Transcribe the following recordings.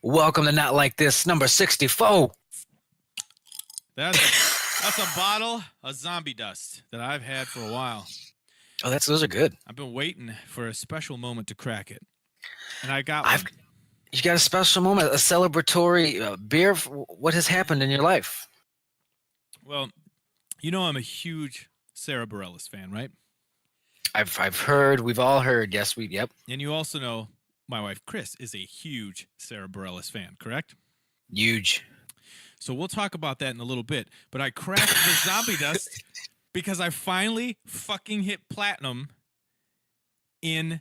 Welcome to Not Like This, number 64. That's a bottle of zombie dust that I've had for a while. Oh, those are good. I've been waiting for a special moment to crack it, and I got I've one. You got a special moment, a celebratory beer. What has happened in your life? Well, I'm a huge Sara Bareilles fan, right? I've heard. We've all heard. Yes, Yep. And you also know my wife Chris is a huge Sara Bareilles fan, correct? Huge. So we'll talk about that in a little bit. But I cracked the zombie dust because I finally fucking hit platinum in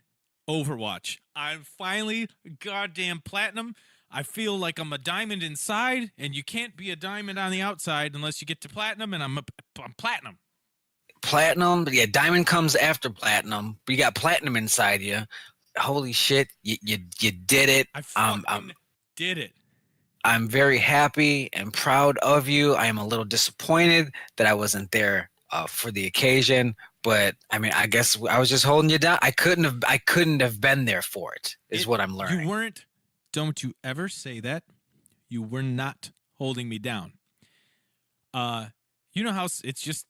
Overwatch. I'm finally goddamn platinum. I feel like I'm a diamond inside, and you can't be a diamond on the outside unless you get to platinum, and I'm platinum. Platinum, yeah. Diamond comes after platinum. But you got platinum inside you. Holy shit! You did it. I fucking did it. I'm very happy and proud of you. I am a little disappointed that I wasn't there for the occasion, but I mean, I guess I was just holding you down. I couldn't have been there for it. Is what I'm learning. You weren't. Don't you ever say that. You were not holding me down. You know how it's just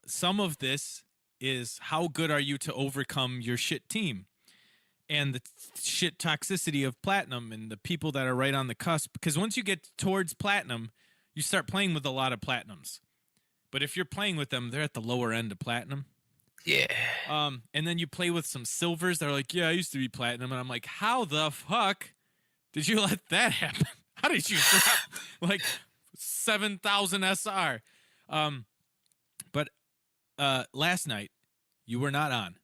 some of this is how good are you to overcome your shit team and the shit toxicity of platinum and the people that are right on the cusp. Because once you get towards platinum, you start playing with a lot of platinums. But if you're playing with them, they're at the lower end of platinum. Yeah. And then you play with some silvers. They're like, yeah, I used to be platinum. And I'm like, how the fuck did you let that happen? How did you drop like 7,000 SR? But last night, you were not on.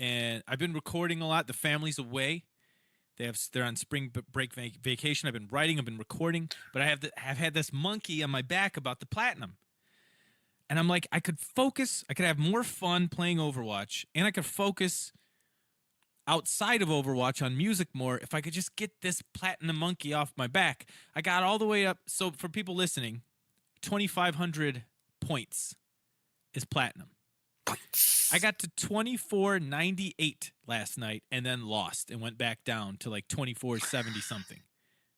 And I've been recording a lot. The family's away. They're on spring break vacation. I've been writing. I've been recording. But I have had this monkey on my back about the platinum. And I'm like, I could focus. I could have more fun playing Overwatch. And I could focus outside of Overwatch on music more if I could just get this platinum monkey off my back. I got all the way up. So for people listening, 2,500 points is platinum. I got to 2498 last night and then lost and went back down to like 2470 something.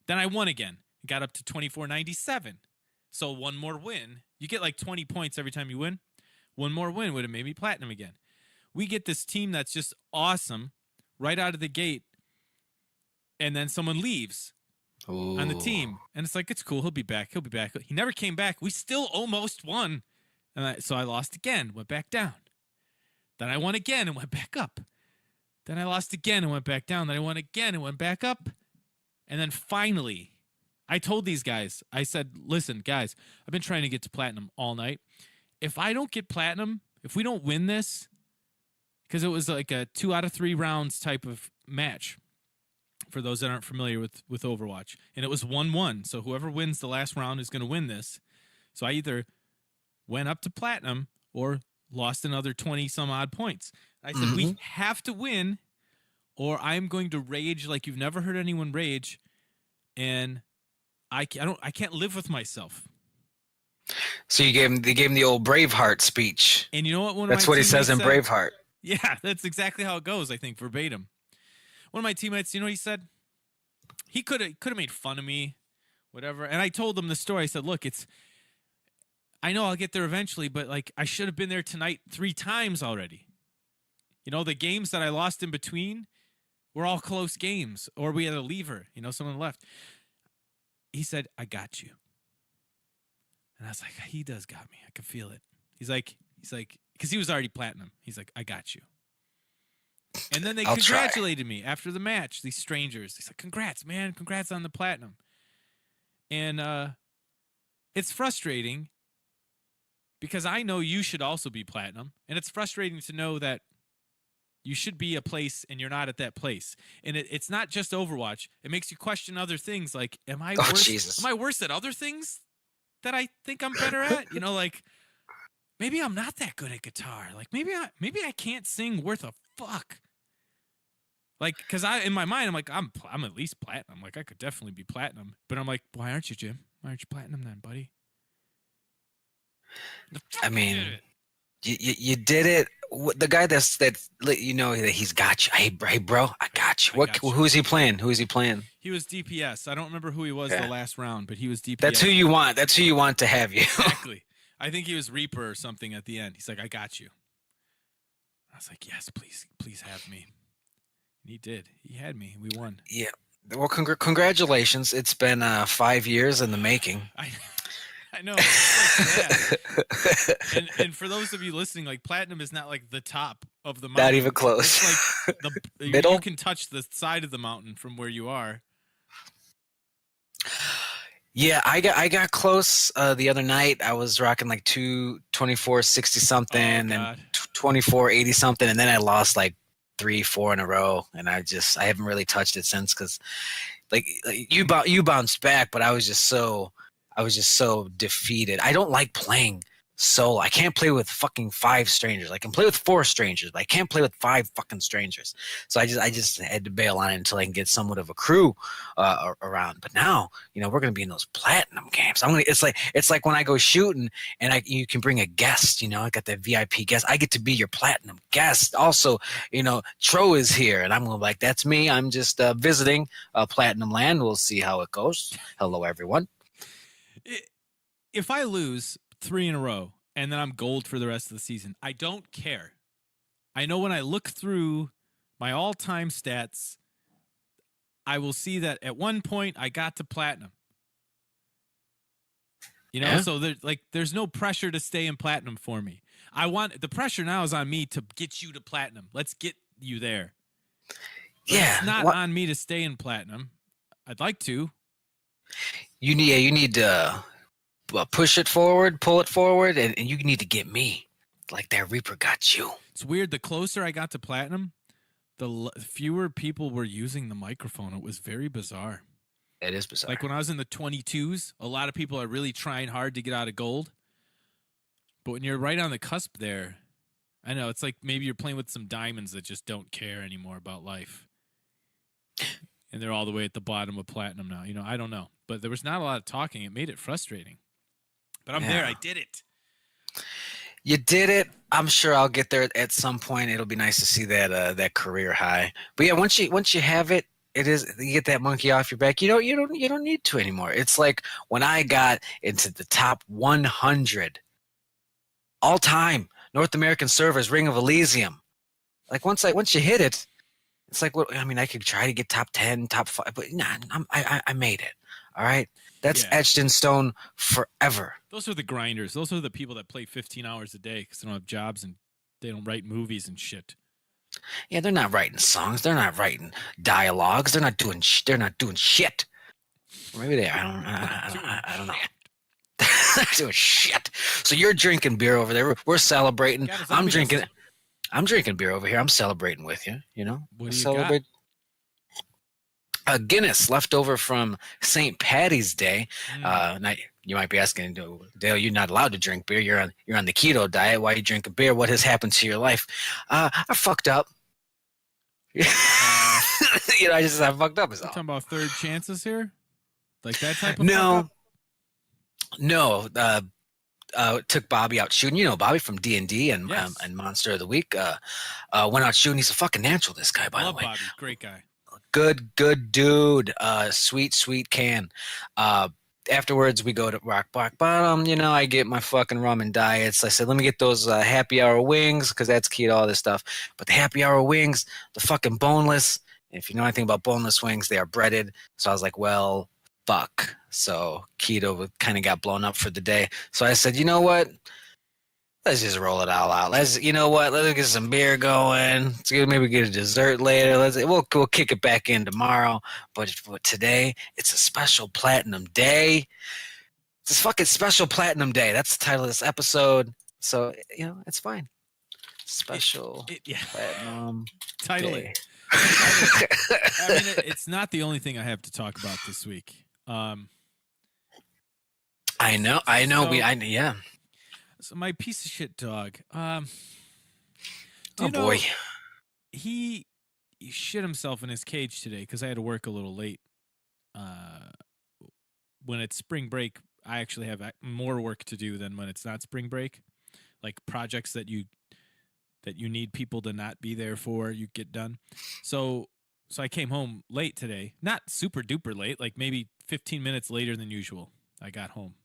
Then I won again. Got up to 2497. So one more win. You get like 20 points every time you win. One more win would have made me platinum again. We get this team that's just awesome right out of the gate, and then someone leaves on the team. And it's like, it's cool. He'll be back. He never came back. We still almost won. And so I lost again, went back down. Then I won again and went back up. Then I lost again and went back down. Then I won again and went back up. And then finally, I told these guys, I said, listen, guys, I've been trying to get to platinum all night. If I don't get platinum, if we don't win this, because it was like a 2 out of 3 rounds type of match for those that aren't familiar with Overwatch. And it was 1-1. So whoever wins the last round is going to win this. So I either went up to platinum or lost another 20 some odd points. I said, we have to win or I'm going to rage like you've never heard anyone rage. And I can't live with myself. So they gave him the old Braveheart speech. And you know what? That's what he says in Braveheart. Yeah, that's exactly how it goes, I think, verbatim. One of my teammates, you know what he said? He could have made fun of me, whatever. And I told him the story. I said, look, I know I'll get there eventually, but like I should have been there tonight 3 times already. You know, the games that I lost in between were all close games, or we had a lever, someone left. He said, I got you. And I was like, he does got me. I can feel it. He's like, because he was already platinum. He's like, I got you. And then they congratulated me after the match, these strangers. He's like, congrats, man. Congrats on the platinum. And it's frustrating because I know you should also be platinum. And it's frustrating to know that you should be a place and you're not at that place. And it's not just Overwatch. It makes you question other things like, am I worse? Jesus. Am I worse at other things that I think I'm better at? Like maybe I'm not that good at guitar. Like maybe I can't sing worth a fuck. Like, cause in my mind, I'm like, I'm at least platinum. Like I could definitely be platinum, but I'm like, why aren't you, Jim? Why aren't you platinum then, buddy? I mean, You did it. The guy that you know that he's got you. Hey, bro, I got you. I got you. Who's he playing? Who's he playing? He was DPS. I don't remember who he was the Yeah, last round, but he was that's who DPS. you want. That's who you want to have you. Exactly. I think he was Reaper or something at the end. He's like, I got you. I was like, yes, please, please have me. And he did. He had me. We won. Yeah. Well, congratulations. It's been 5 years in the making. I know. It's like sad. And for those of you listening, like platinum is not like the top of the mountain. Not even close. It's like Middle. you can touch the side of the mountain from where you are. Yeah, I got close the other night. I was rocking like 224.60 something and 24.80 something, and then I lost like 3, 4 in a row, and I haven't really touched it since because like you bounced back, but I was just so defeated. I don't like playing solo. I can't play with fucking 5 strangers. I can play with 4 strangers, but I can't play with 5 fucking strangers. So I just had to bail on it until I can get somewhat of a crew around. But now, we're gonna be in those platinum games. It's like when I go shooting and you can bring a guest. I got that VIP guest. I get to be your platinum guest. Also, Tro is here, and I'm gonna be like, that's me. I'm just visiting Platinum Land. We'll see how it goes. Hello, everyone. If I lose 3 in a row and then I'm gold for the rest of the season, I don't care. I know when I look through my all-time stats, I will see that at one point I got to platinum. Yeah. So there's no pressure to stay in platinum for me. The pressure now is on me to get you to platinum. Let's get you there. Yeah. It's not on me to stay in platinum. I'd like to. You need to push it forward, pull it forward, and you need to get me like that Reaper got you. It's weird. The closer I got to platinum, the fewer people were using the microphone. It was very bizarre. It is bizarre. Like when I was in the 22s, a lot of people are really trying hard to get out of gold. But when you're right on the cusp there, I know it's like maybe you're playing with some diamonds that just don't care anymore about life. And they're all the way at the bottom of platinum now. I don't know. But there was not a lot of talking. It made it frustrating. But I'm there. I did it. You did it. I'm sure I'll get there at some point. It'll be nice to see that career high. But yeah, once you have it, you get that monkey off your back. You don't need to anymore. It's like when I got into the top 100 all time North American servers, Ring of Elysium. Like once you hit it, it's like I could try to get top 10, top 5, but nah, I made it. All right. That's etched in stone forever. Those are the grinders. Those are the people that play 15 hours a day because they don't have jobs and they don't write movies and shit. Yeah, they're not writing songs. They're not writing dialogues. They're not doing shit. Or maybe they are. I don't know. They're doing shit. So you're drinking beer over there. We're celebrating. I'm drinking beer over here. I'm celebrating with you. What do you celebrate. got? A Guinness left over from St. Patty's Day. You might be asking, Dale, you're not allowed to drink beer. You're on the keto diet. Why are you drinking beer? What has happened to your life? I fucked up. I fucked up. Is all. Talking about third chances here, like that type of No. Took Bobby out shooting. Bobby from D&D and Monster of the Week. Went out shooting. He's a fucking natural. This guy, by the way. Bobby, great guy. Good dude. Sweet can. Afterwards, we go to Rock Bottom. I get my fucking ramen diets. I said, let me get those happy hour wings because that's key to all this stuff. But the happy hour wings, the fucking boneless. If you know anything about boneless wings, they are breaded. So I was like, well, fuck. So keto kind of got blown up for the day. So I said, you know what? Let's just roll it all out. Let's get some beer going. Let's maybe get a dessert later. We'll kick it back in tomorrow. But for today, it's a special platinum day. It's a fucking special platinum day. That's the title of this episode. So it's fine. Special platinum title day. it. It's not the only thing I have to talk about this week. I know. So my piece of shit dog. Boy. He shit himself in his cage today because I had to work a little late. When it's spring break, I actually have more work to do than when it's not spring break. like projects that you need people to not be there for, you get done. So I came home late today, not super duper late, like maybe 15 minutes later than usual. I got home.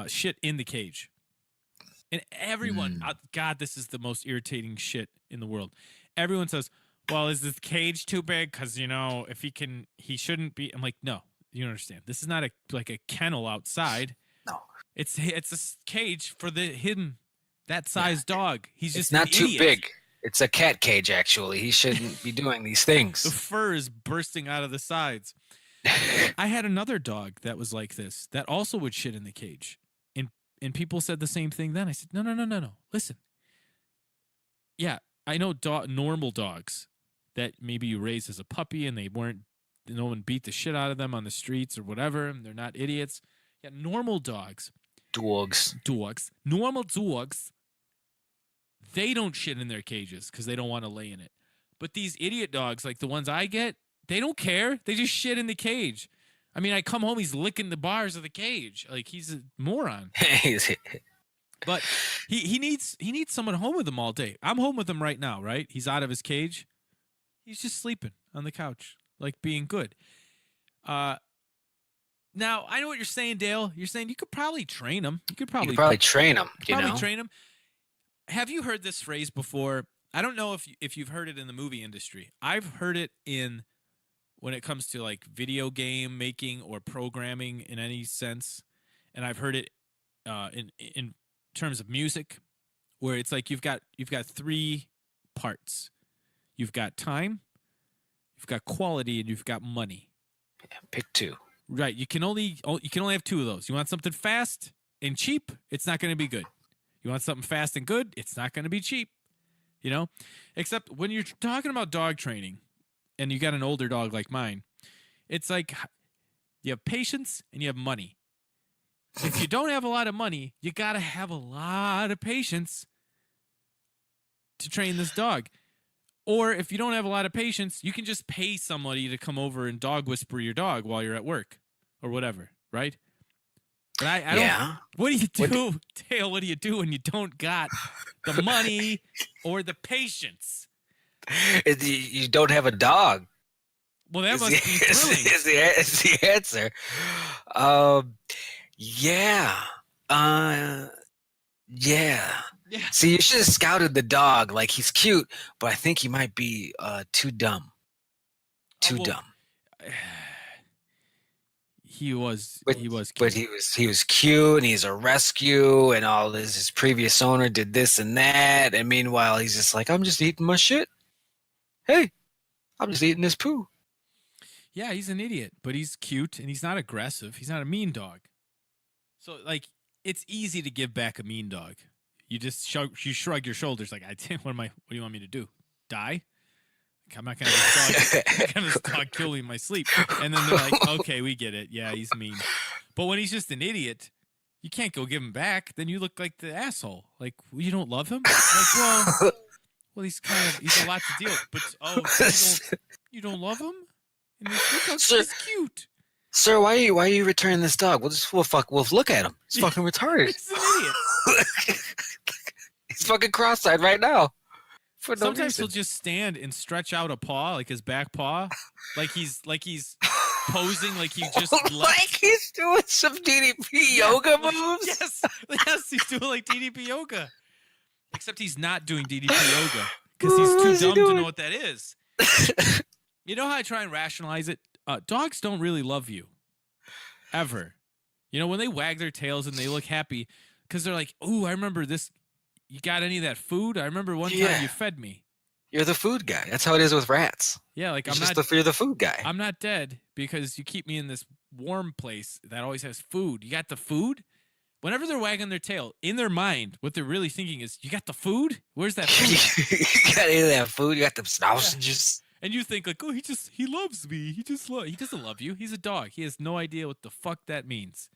Shit in the cage. And everyone, God, this is the most irritating shit in the world. Everyone says, well, is this cage too big? Because, if he shouldn't be. I'm like, no, you don't understand. This is not like a kennel outside. No. It's a cage for that size dog. He's just It's not too idiot. big. It's a cat cage, actually. He shouldn't be doing these things. The fur is bursting out of the sides. I had another dog that was like this, that also would shit in the cage. And people said the same thing then. I said, no. Listen. Yeah, I know normal dogs that maybe you raised as a puppy and no one beat the shit out of them on the streets or whatever, and they're not idiots. Yeah, normal dogs. Normal dogs, they don't shit in their cages because they don't want to lay in it. But these idiot dogs, like the ones I get, they don't care. They just shit in the cage. I mean, I come home, he's licking the bars of the cage. Like, he's a moron. But he needs someone home with him all day. I'm home with him right now, right? He's out of his cage. He's just sleeping on the couch, like being good. Now, I know what you're saying, Dale. You're saying you could probably train him. You could probably train him, train him. Have you heard this phrase before? I don't know if you've heard it in the movie industry. I've heard it when it comes to like video game making or programming in any sense, and I've heard it in terms of music, where it's like you've got 3 parts. You've got time, you've got quality, and you've got money. Yeah, pick 2. Right. You can only have 2 of those. You want something fast and cheap, it's not going to be good. You want something fast and good, it's not going to be cheap. Except when you're talking about dog training and you got an older dog like mine, it's like you have patience and you have money. If you don't have a lot of money, you got to have a lot of patience to train this dog. Or if you don't have a lot of patience, you can just pay somebody to come over and dog whisper your dog while you're at work or whatever, right? But I don't. What do you do, Dale? What do you do when you don't got the money or the patience? You don't have a dog. Well, that must be thrilling. Is the answer. Yeah. See, you should have scouted the dog. Like, he's cute, but I think he might be too dumb. Dumb. He was cute. But he was cute, and he's a rescue, and all this. His previous owner did this and that, and meanwhile he's just like, I'm just eating my shit. Hey, I'm just eating this poo. Yeah, he's an idiot, but he's cute and he's not aggressive. He's not a mean dog. So like, it's easy to give back a mean dog. You just shrug your shoulders like, what do you want me to do? Die? I'm not gonna have this dog kill me in my sleep. And then they're like, okay, we get it. Yeah, he's mean. But when he's just an idiot, you can't go give him back. Then you look like the asshole. Like, you don't love him? Like, well, he's a lot to deal with. But you don't love him? And look how he's cute. Sir, why are you returning this dog? We'll look at him. He's fucking retarded. He's an idiot. He's fucking cross-eyed right now. Sometimes he'll just stand and stretch out a paw, like his back paw, like he's posing, like he just left. Like he's doing some DDP yoga moves. Yes, he's doing like DDP yoga. Except he's not doing DDP yoga because he's too dumb to know what that is. You know how I try and rationalize it? Dogs don't really love you, ever. When they wag their tails and they look happy because they're like, "Ooh, I remember this. You got any of that food? I remember one time you fed me." You're the food guy. That's how it is with rats. Yeah, like you're the food guy. I'm not dead because you keep me in this warm place that always has food. You got the food? Whenever they're wagging their tail, in their mind, what they're really thinking is, you got the food? Where's that food? You got any of that food? You got them sausages? Yeah. And you think like, oh, he loves me. He doesn't love you. He's a dog. He has no idea what the fuck that means.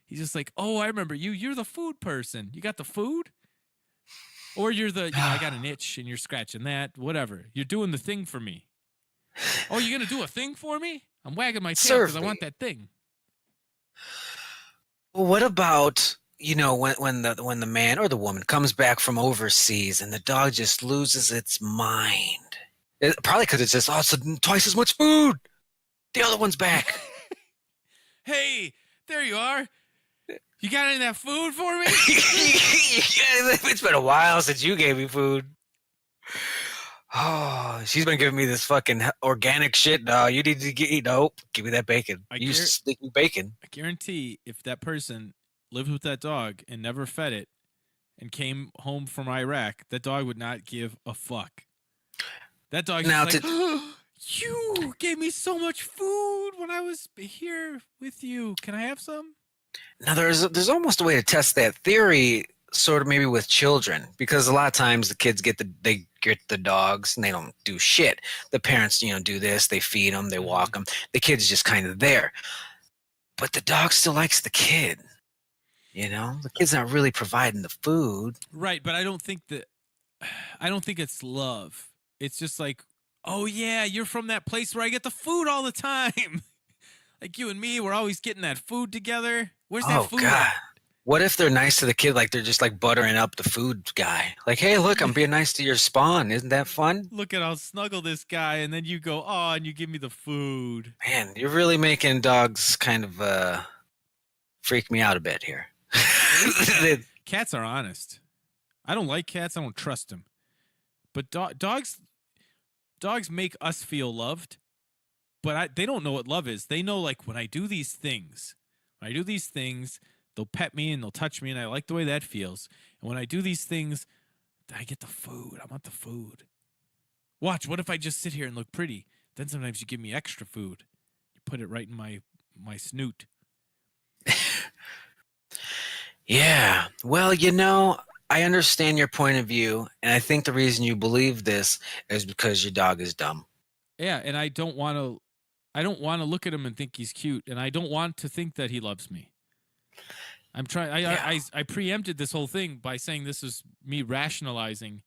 He's just like, oh, I remember you. You're the food person. You got the food? Or you're the, I got an itch and you're scratching that, whatever. You're doing the thing for me. Oh, you're going to do a thing for me? I'm wagging my tail because I want that thing. Well, what about you know, when the man or the woman comes back from overseas and the dog just loses its mind. Probably because it's just also twice as much food. The other one's back. Hey, there you are. You got any of that food for me? It's been a while since you gave me food. Oh, she's been giving me this fucking organic shit. No, you need to get. Nope, give me that bacon. You sneaky bacon. I guarantee if that person lived with that dog and never fed it and came home from Iraq, that dog would not give a fuck. That dog's Now like, you gave me so much food when I was here with you. Can I have some? Now there's almost a way to test that theory, sort of maybe with children, because a lot of times the kids get the dogs and they don't do shit. The parents, you know, do this. They feed them, they walk them. The kid's just kind of there, but the dog still likes the kid. You know, the kid's not really providing the food. Right, but I don't think it's love. It's just like, oh yeah, you're from that place where I get the food all the time. Like you and me, we're always getting that food together. Where's that food? God. What if they're nice to the kid, like they're just like buttering up the food guy? Like, hey, look, I'm being nice to your spawn. Isn't that fun? Look at I'll snuggle this guy, and then you go, oh, and you give me the food. Man, you're really making dogs kind of freak me out a bit here. Cats are honest. I don't like cats. I don't trust them. But dogs make us feel loved. But they don't know what love is. They know, like, when I do these things, they'll pet me and they'll touch me, and I like the way that feels. And when I do these things, I get the food. I want the food. Watch, what if I just sit here and look pretty? Then sometimes you give me extra food. You put it right in my snoot. Yeah. Well, you know, I understand your point of view, and I think the reason you believe this is because your dog is dumb. Yeah, and I don't want to look at him and think he's cute, and I don't want to think that he loves me. I'm trying. I preempted this whole thing by saying this is me rationalizing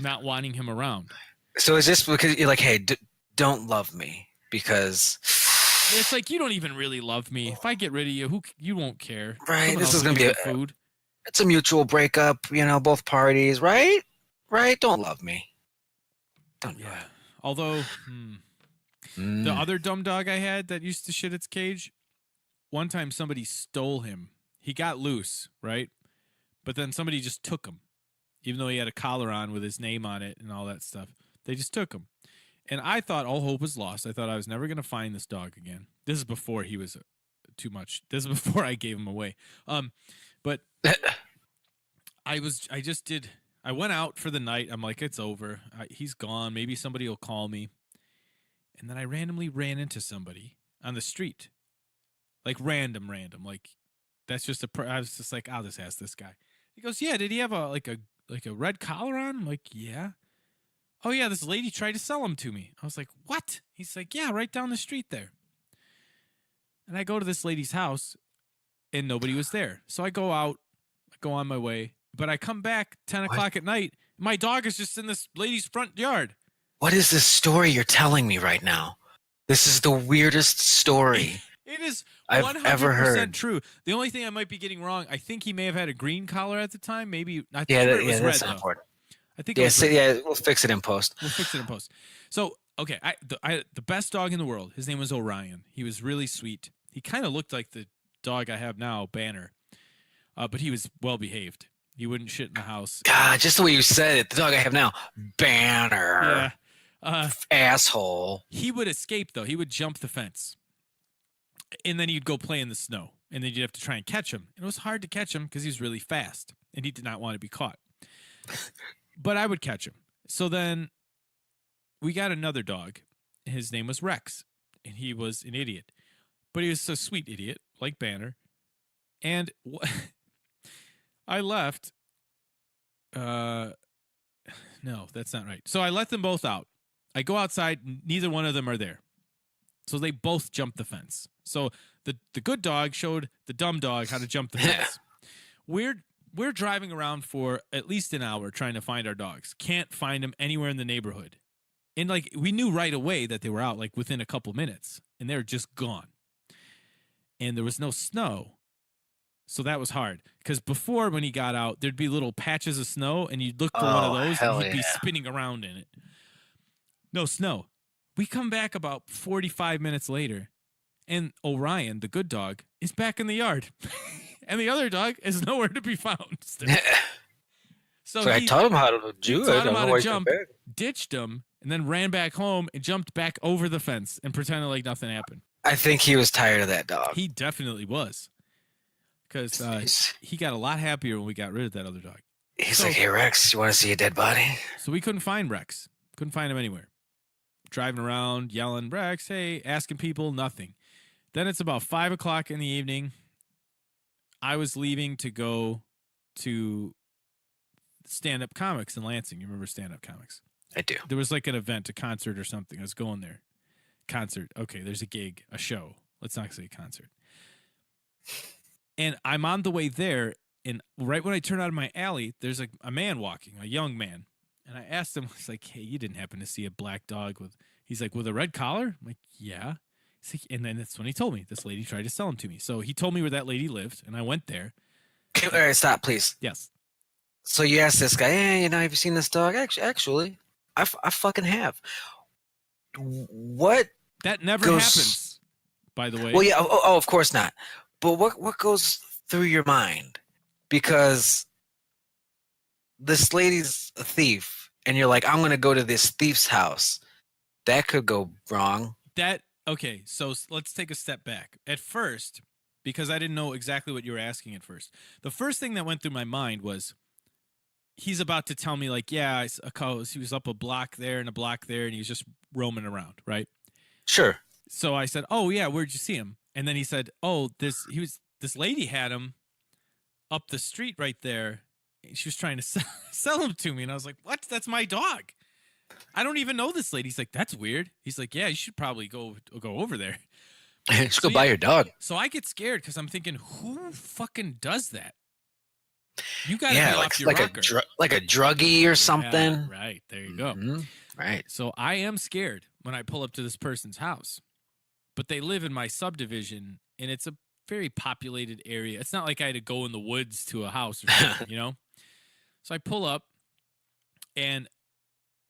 not wanting him around. So is this because you're like, hey, don't love me because it's like you don't even really love me. If I get rid of you, you won't care. Right. Someone This is gonna be food. It's a mutual breakup. You know, both parties. Right. Right. Don't love me. Don't. Yeah. Although the other dumb dog I had that used to shit its cage, one time somebody stole him. He got loose, right? But then somebody just took him, even though he had a collar on with his name on it and all that stuff. They just took him. And I thought all hope was lost. I thought I was never going to find this dog again. This is before he was too much. This is before I gave him away. But I went out for the night. I'm like, it's over. He's gone. Maybe somebody will call me. And then I randomly ran into somebody on the street. Like random. Like that's just I was just like, I'll just ask this guy. He goes, yeah, did he have a red collar on? I'm like, yeah. Oh yeah, this lady tried to sell him to me. I was like, what? He's like, yeah, right down the street there. And I go to this lady's house and nobody was there. So I go out, I go on my way, but I come back 10 o'clock at night. My dog is just in this lady's front yard. What is this story you're telling me right now? This is the weirdest story It is 100% I've ever heard. true. The only thing I might be getting wrong, I think he may have had a green collar at the time. Maybe not. Yeah, it was red, that's though. not important. I think. We'll fix it in post. So, okay, the best dog in the world. His name was Orion. He was really sweet. He kind of looked like the dog I have now, Banner, but he was well behaved. He wouldn't shit in the house. God, just the way you said it, the dog I have now, Banner. Yeah. Asshole. He would escape though. He would jump the fence, and then he'd go play in the snow, and then you'd have to try and catch him. And it was hard to catch him because he was really fast, and he did not want to be caught. But I would catch him. So then we got another dog. His name was Rex, and he was an idiot. But he was a sweet idiot, like Banner. And I left. No, that's not right. So I let them both out. I go outside, neither one of them are there. So they both jumped the fence. So the good dog showed the dumb dog how to jump the fence. We're driving around for at least an hour trying to find our dogs. Can't find them anywhere in the neighborhood. And like we knew right away that they were out, like within a couple minutes, and they were just gone. And there was no snow. So that was hard because before when he got out, there'd be little patches of snow, and you'd look for one of Oh, those, and hell he'd be yeah. spinning around in it. No snow. We come back about 45 minutes later, and Orion, the good dog, is back in the yard, and the other dog is nowhere to be found. Still. So So I taught him how to he do it. taught I him don't how know to why he's come jump, back. ditched him, and then ran back home and jumped back over the fence and pretended like nothing happened. I think he was tired of that dog. He definitely was, because he got a lot happier when we got rid of that other dog. He's like, hey, Rex, you want to see a dead body? So we couldn't find Rex. Couldn't find him anywhere. Driving around, yelling, Rex, hey, asking people, nothing. Then it's about 5 o'clock in the evening. I was leaving to go to stand-up comics in Lansing. You remember stand-up comics? I do. There was like an event, a concert or something. I was going there. Concert. Okay, there's a gig, a show. Let's not say concert. And I'm on the way there, and right when I turn out of my alley, there's a man walking, a young man. And I asked him, I was like, hey, you didn't happen to see a black dog with, he's like, with a red collar? I'm like, yeah. He's like, and then that's when he told me, this lady tried to sell him to me. So he told me where that lady lived, and I went there. All right, stop, please. Yes. So you asked this guy, hey, have you seen this dog? Actually, I fucking have. What? That never Goes- happens, by the way. Well, yeah, oh, of course not. But what goes through your mind? Because this lady's a thief, and you're like, I'm going to go to this thief's house. That could go wrong. Okay, so let's take a step back. At first, because I didn't know exactly what you were asking at first, the first thing that went through my mind was, he's about to tell me, like, yeah, he was up a block there and a block there, and he was just roaming around, right? Sure. So I said, oh, yeah, where'd you see him? And then he said, oh, this lady had him up the street right there. She was trying to sell him to me. And I was like, what? That's my dog. I don't even know this lady. He's like, that's weird. He's like, yeah, you should probably go over there. Just go buy your dog. So I get scared because I'm thinking, who fucking does that? You got to be off your rocker. Like a druggie or something. Yeah, right. There you go. Mm-hmm. Right. So I am scared when I pull up to this person's house. But they live in my subdivision, and it's a very populated area. It's not like I had to go in the woods to a house or something, you know? So I pull up, and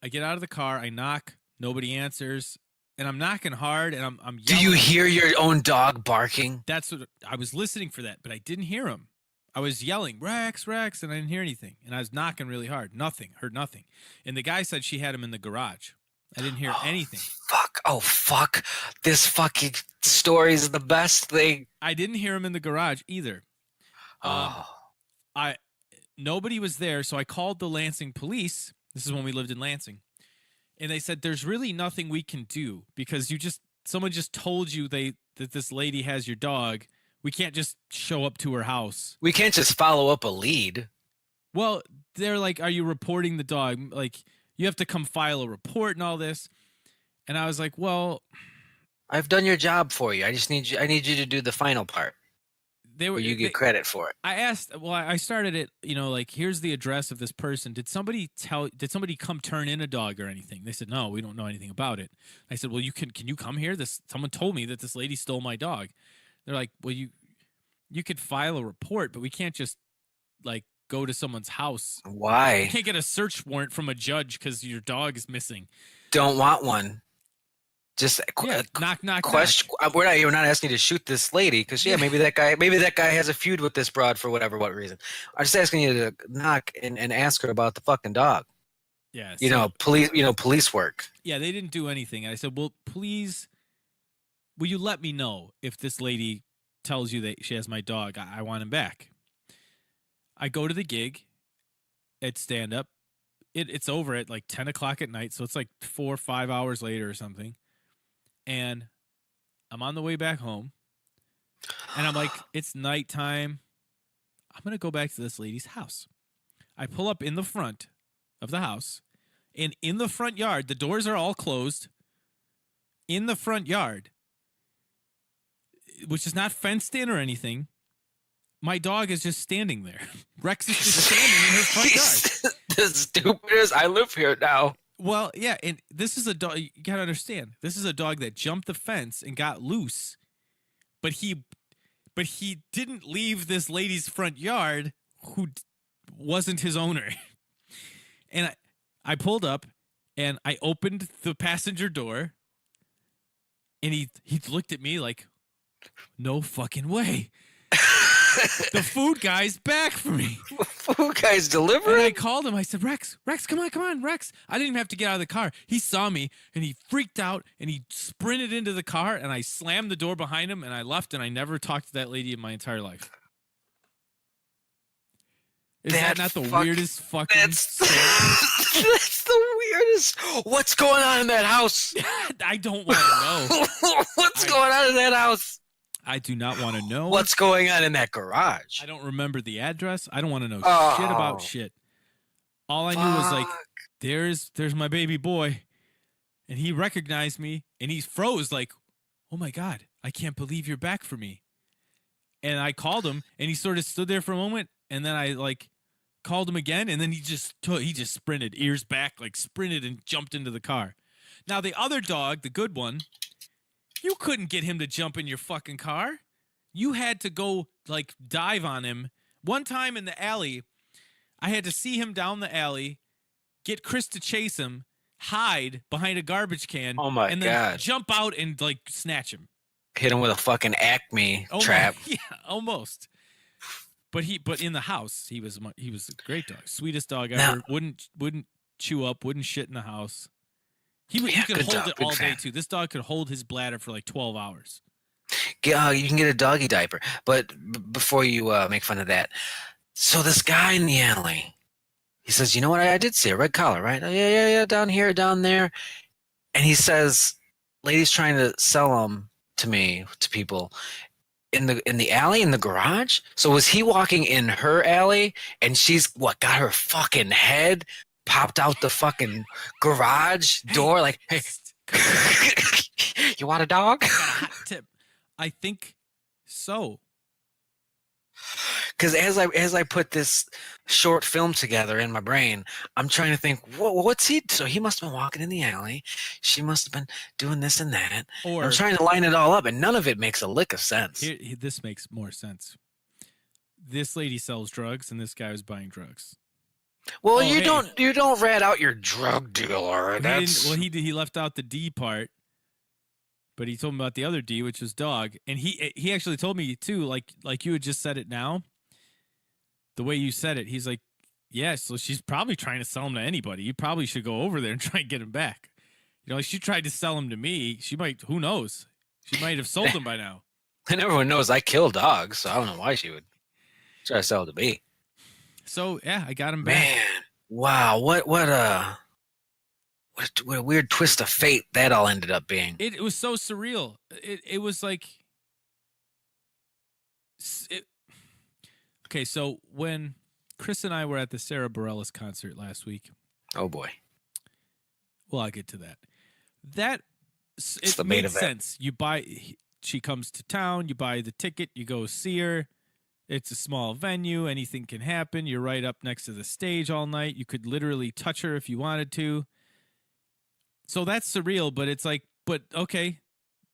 I get out of the car. I knock. Nobody answers. And I'm knocking hard, and I'm yelling. Do you hear your own dog barking? That's what I was listening for that, but I didn't hear him. I was yelling, Rex, Rex, and I didn't hear anything. And I was knocking really hard. Nothing. Heard nothing. And the guy said she had him in the garage. I didn't hear anything. Fuck. Oh, fuck. This fucking story is the best thing. I didn't hear him in the garage either. Nobody was there, so I called the Lansing police. This is when we lived in Lansing. And they said, there's really nothing we can do because someone just told you that this lady has your dog. We can't just show up to her house. We can't just follow up a lead. Well, they're like, are you reporting the dog? Like, you have to come file a report and all this. And I was like, well, I've done your job for you. I need you to do the final part. You get credit for it. I asked, well, I started it, like, here's the address of this person. Did somebody come turn in a dog or anything? They said, no, we don't know anything about it. I said, well, can you come here? Someone told me that this lady stole my dog. They're like, well, you could file a report, but we can't just, like, go to someone's house. Why? You can't get a search warrant from a judge because your dog is missing. Don't want one. Just knock. Question. We're not asking you to shoot this lady because maybe that guy has a feud with this broad for what reason. I'm just asking you to knock and ask her about the fucking dog. Yeah. Police work. Yeah, they didn't do anything. I said, well, please, will you let me know if this lady tells you that she has my dog? I want him back. I go to the gig at stand up. It's over at like 10 o'clock at night, so it's like 4 or 5 hours later or something. And I'm on the way back home, and I'm like, it's nighttime. I'm going to go back to this lady's house. I pull up in the front of the house, and in the front yard, the doors are all closed. In the front yard, which is not fenced in or anything, my dog is just standing there. Rex is just standing in her front yard. The stupidest. I live here now. Well, yeah, and this is a dog. You gotta understand. This is a dog that jumped the fence and got loose, but he but he didn't leave this lady's front yard who wasn't his owner. And I pulled up and I opened the passenger door and he looked at me like, no fucking way. The food guy's back for me. Food guy's delivering? And I called him. I said, Rex, come on, Rex. I didn't even have to get out of the car. He saw me and he freaked out and he sprinted into the car and I slammed the door behind him and I left and I never talked to that lady in my entire life. Is that not the weirdest fucking That's the weirdest. What's going on in that house? I don't want to know. What's going on in that house? I do not want to know. What's going on in that garage? I don't remember the address. I don't want to know Oh. shit about shit. All I knew was like, there's my baby boy. And he recognized me and he froze like, oh my God, I can't believe you're back for me. And I called him and he sort of stood there for a moment and then I like called him again and then he just sprinted, ears back, like sprinted and jumped into the car. Now the other dog, the good one, you couldn't get him to jump in your fucking car. You had to go like dive on him. One time in the alley, I had to see him down the alley, get Chris to chase him, hide behind a garbage can, and then jump out and like snatch him. Hit him with a fucking Acme trap. Yeah, almost. But in the house, he was a great dog, sweetest dog ever. Wouldn't chew up, wouldn't shit in the house. He could hold it all day too. This dog could hold his bladder for like 12 hours. You can get a doggy diaper, but before you make fun of that, so this guy in the alley, he says, "You know what? I did see a red collar, right? Oh, yeah, down here, down there." And he says, "Lady's trying to sell them to people in the alley, in the garage." So was he walking in her alley, and she's got her fucking head popped out the fucking garage door, like, "Hey, you want a dog?" I got a hot tip. I think so. Because as I put this short film together in my brain, I'm trying to think, what's he? So he must have been walking in the alley. She must have been doing this and that. Or I'm trying to line it all up, and none of it makes a lick of sense. This makes more sense. This lady sells drugs, and this guy was buying drugs. Well, you don't rat out your drug dealer. He left out the D part, but he told me about the other D, which was dog, and he actually told me too, like you had just said it now. The way you said it, he's like, yeah, so she's probably trying to sell him to anybody. You probably should go over there and try and get him back. Like she tried to sell him to me. She might, who knows? She might have sold him by now. And everyone knows I kill dogs, so I don't know why she would try to sell it to me. So yeah, I got him back. Man, wow, what a weird twist of fate that all ended up being. It was so surreal. It was like, okay, so when Chris and I were at the Sara Bareilles concert last week. Oh boy. Well, I'll get to that. It made makes sense. She comes to town, you buy the ticket, you go see her. It's a small venue. Anything can happen. You're right up next to the stage all night. You could literally touch her if you wanted to. So that's surreal, but it's like, okay.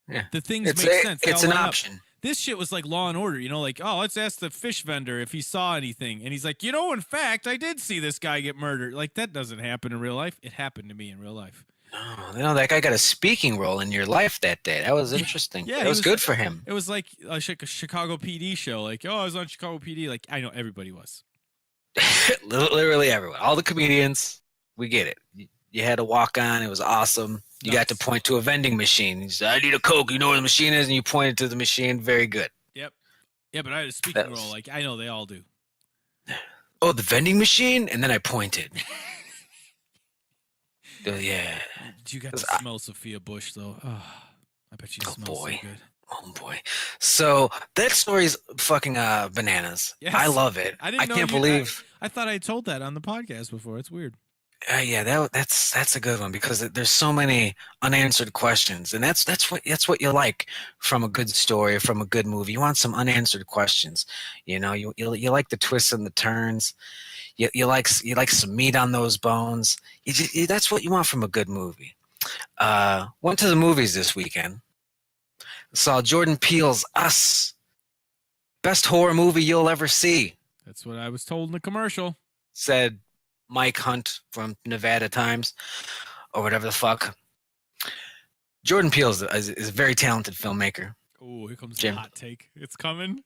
Yeah. The things make sense. It's an option. This shit was like Law and Order, like, oh, let's ask the fish vendor if he saw anything. And he's like, in fact, I did see this guy get murdered. Like, that doesn't happen in real life. It happened to me in real life. Oh, that guy got a speaking role in your life that day. That was interesting. Yeah, it was good for him. It was like a Chicago PD show. Like, oh, I was on Chicago PD. Like, I know everybody was. Literally everyone. All the comedians. We get it. You had to walk on. It was awesome. You got to point to a vending machine. You said, "I need a Coke." You know where the machine is, and you pointed to the machine. Very good. Yep. Yeah, but I had a speaking role. Like, I know they all do. Oh, the vending machine? And then I pointed. Yeah. You got to smell Sophia Bush, though. Oh, I bet she smells so good. Oh, boy. So that story's fucking bananas. Yes. I love it. I can't believe. I thought I told that on the podcast before. It's weird. Yeah, that's a good one because there's so many unanswered questions, and that's what you like from a good story, from a good movie. You want some unanswered questions, you like the twists and the turns. You like some meat on those bones. That's what you want from a good movie. Went to the movies this weekend. Saw Jordan Peele's Us. Best horror movie you'll ever see, That's what I was told in the commercial. said Mike Hunt from Nevada Times or whatever the fuck. Jordan Peele is a very talented filmmaker. Oh, here comes the Jim. hot take. It's coming.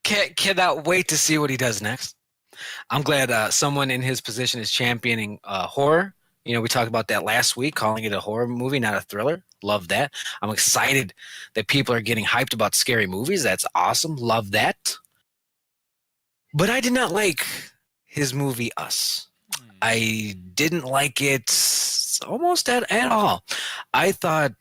Cannot wait to see what he does next. I'm glad someone in his position is championing horror. You know, we talked about that last week, calling it a horror movie, not a thriller. Love that. I'm excited that people are getting hyped about scary movies. That's awesome. Love that. But I did not like his movie Us. I didn't like it almost at all. I thought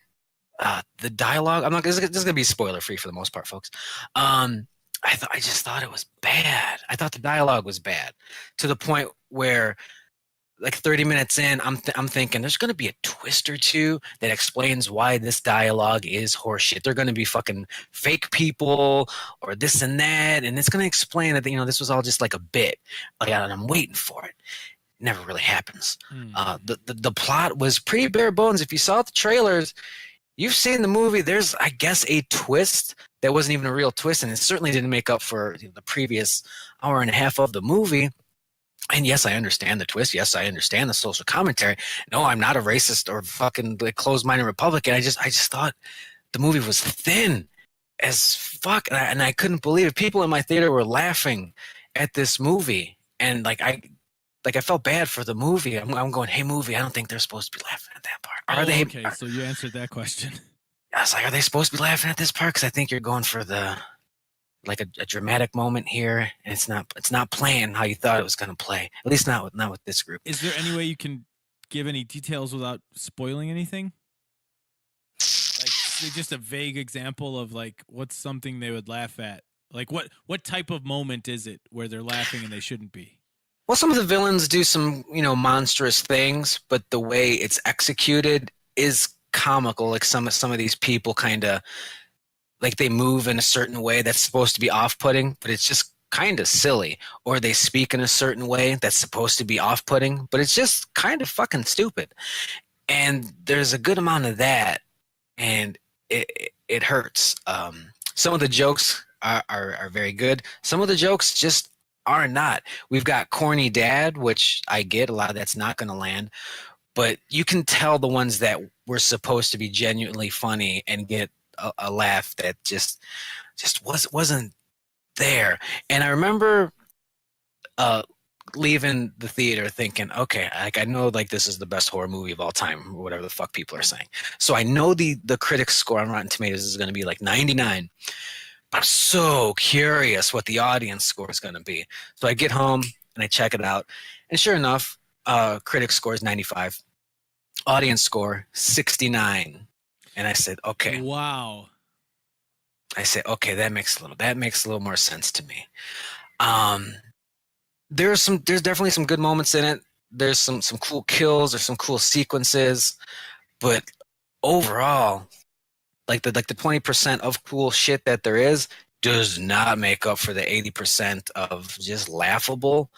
the dialogue. I'm not. This is gonna be spoiler free for the most part, folks. I just thought it was bad. I thought the dialogue was bad to the point where, like 30 minutes in, I'm thinking there's gonna be a twist or two that explains why this dialogue is horseshit. They're gonna be fucking fake people or this and that, and it's gonna explain that this was all just like a bit. Like, and I'm waiting for it. Never really happens. The plot was pretty bare bones. If you saw the trailers, you've seen the movie. There's, I guess, a twist that wasn't even a real twist, and it certainly didn't make up for the previous hour and a half of the movie. And yes, I understand the twist. Yes, I understand the social commentary. No, I'm not a racist or fucking like closed-minded Republican. I just thought the movie was thin as fuck, and I couldn't believe it. People in my theater were laughing at this movie, and I felt bad for the movie. I'm going, hey, movie, I don't think they're supposed to be laughing at that part. Are they? Okay, so you answered that question. I was like, are they supposed to be laughing at this part? Because I think you're going for the like a dramatic moment here, and it's not playing how you thought it was going to play. At least not with this group. Is there any way you can give any details without spoiling anything? Like just a vague example of like what's something they would laugh at? Like what type of moment is it where they're laughing and they shouldn't be? Well, some of the villains do some monstrous things, but the way it's executed is comical. Like some of these people kind of like they move in a certain way that's supposed to be off-putting, but it's just kind of silly. Or they speak in a certain way that's supposed to be off-putting, but it's just kind of fucking stupid. And there's a good amount of that, and it hurts. Some of the jokes are very good. Some of the jokes just are not. We've got corny dad, which I get. A lot of that's not going to land, but you can tell the ones that were supposed to be genuinely funny and get a laugh that just wasn't there. And I remember leaving the theater thinking, okay, like I know like this is the best horror movie of all time, or whatever the fuck people are saying. So I know the critics score on Rotten Tomatoes is going to be like 99. I'm so curious what the audience score is going to be. So I get home and I check it out, and sure enough, critic score is 95, audience score 69, and I said, okay. Wow. I said, okay, that makes a little more sense to me. There's definitely some good moments in it. There's some cool kills. There's some cool sequences, but overall, like the 20% of cool shit that there is does not make up for the 80% of just laughable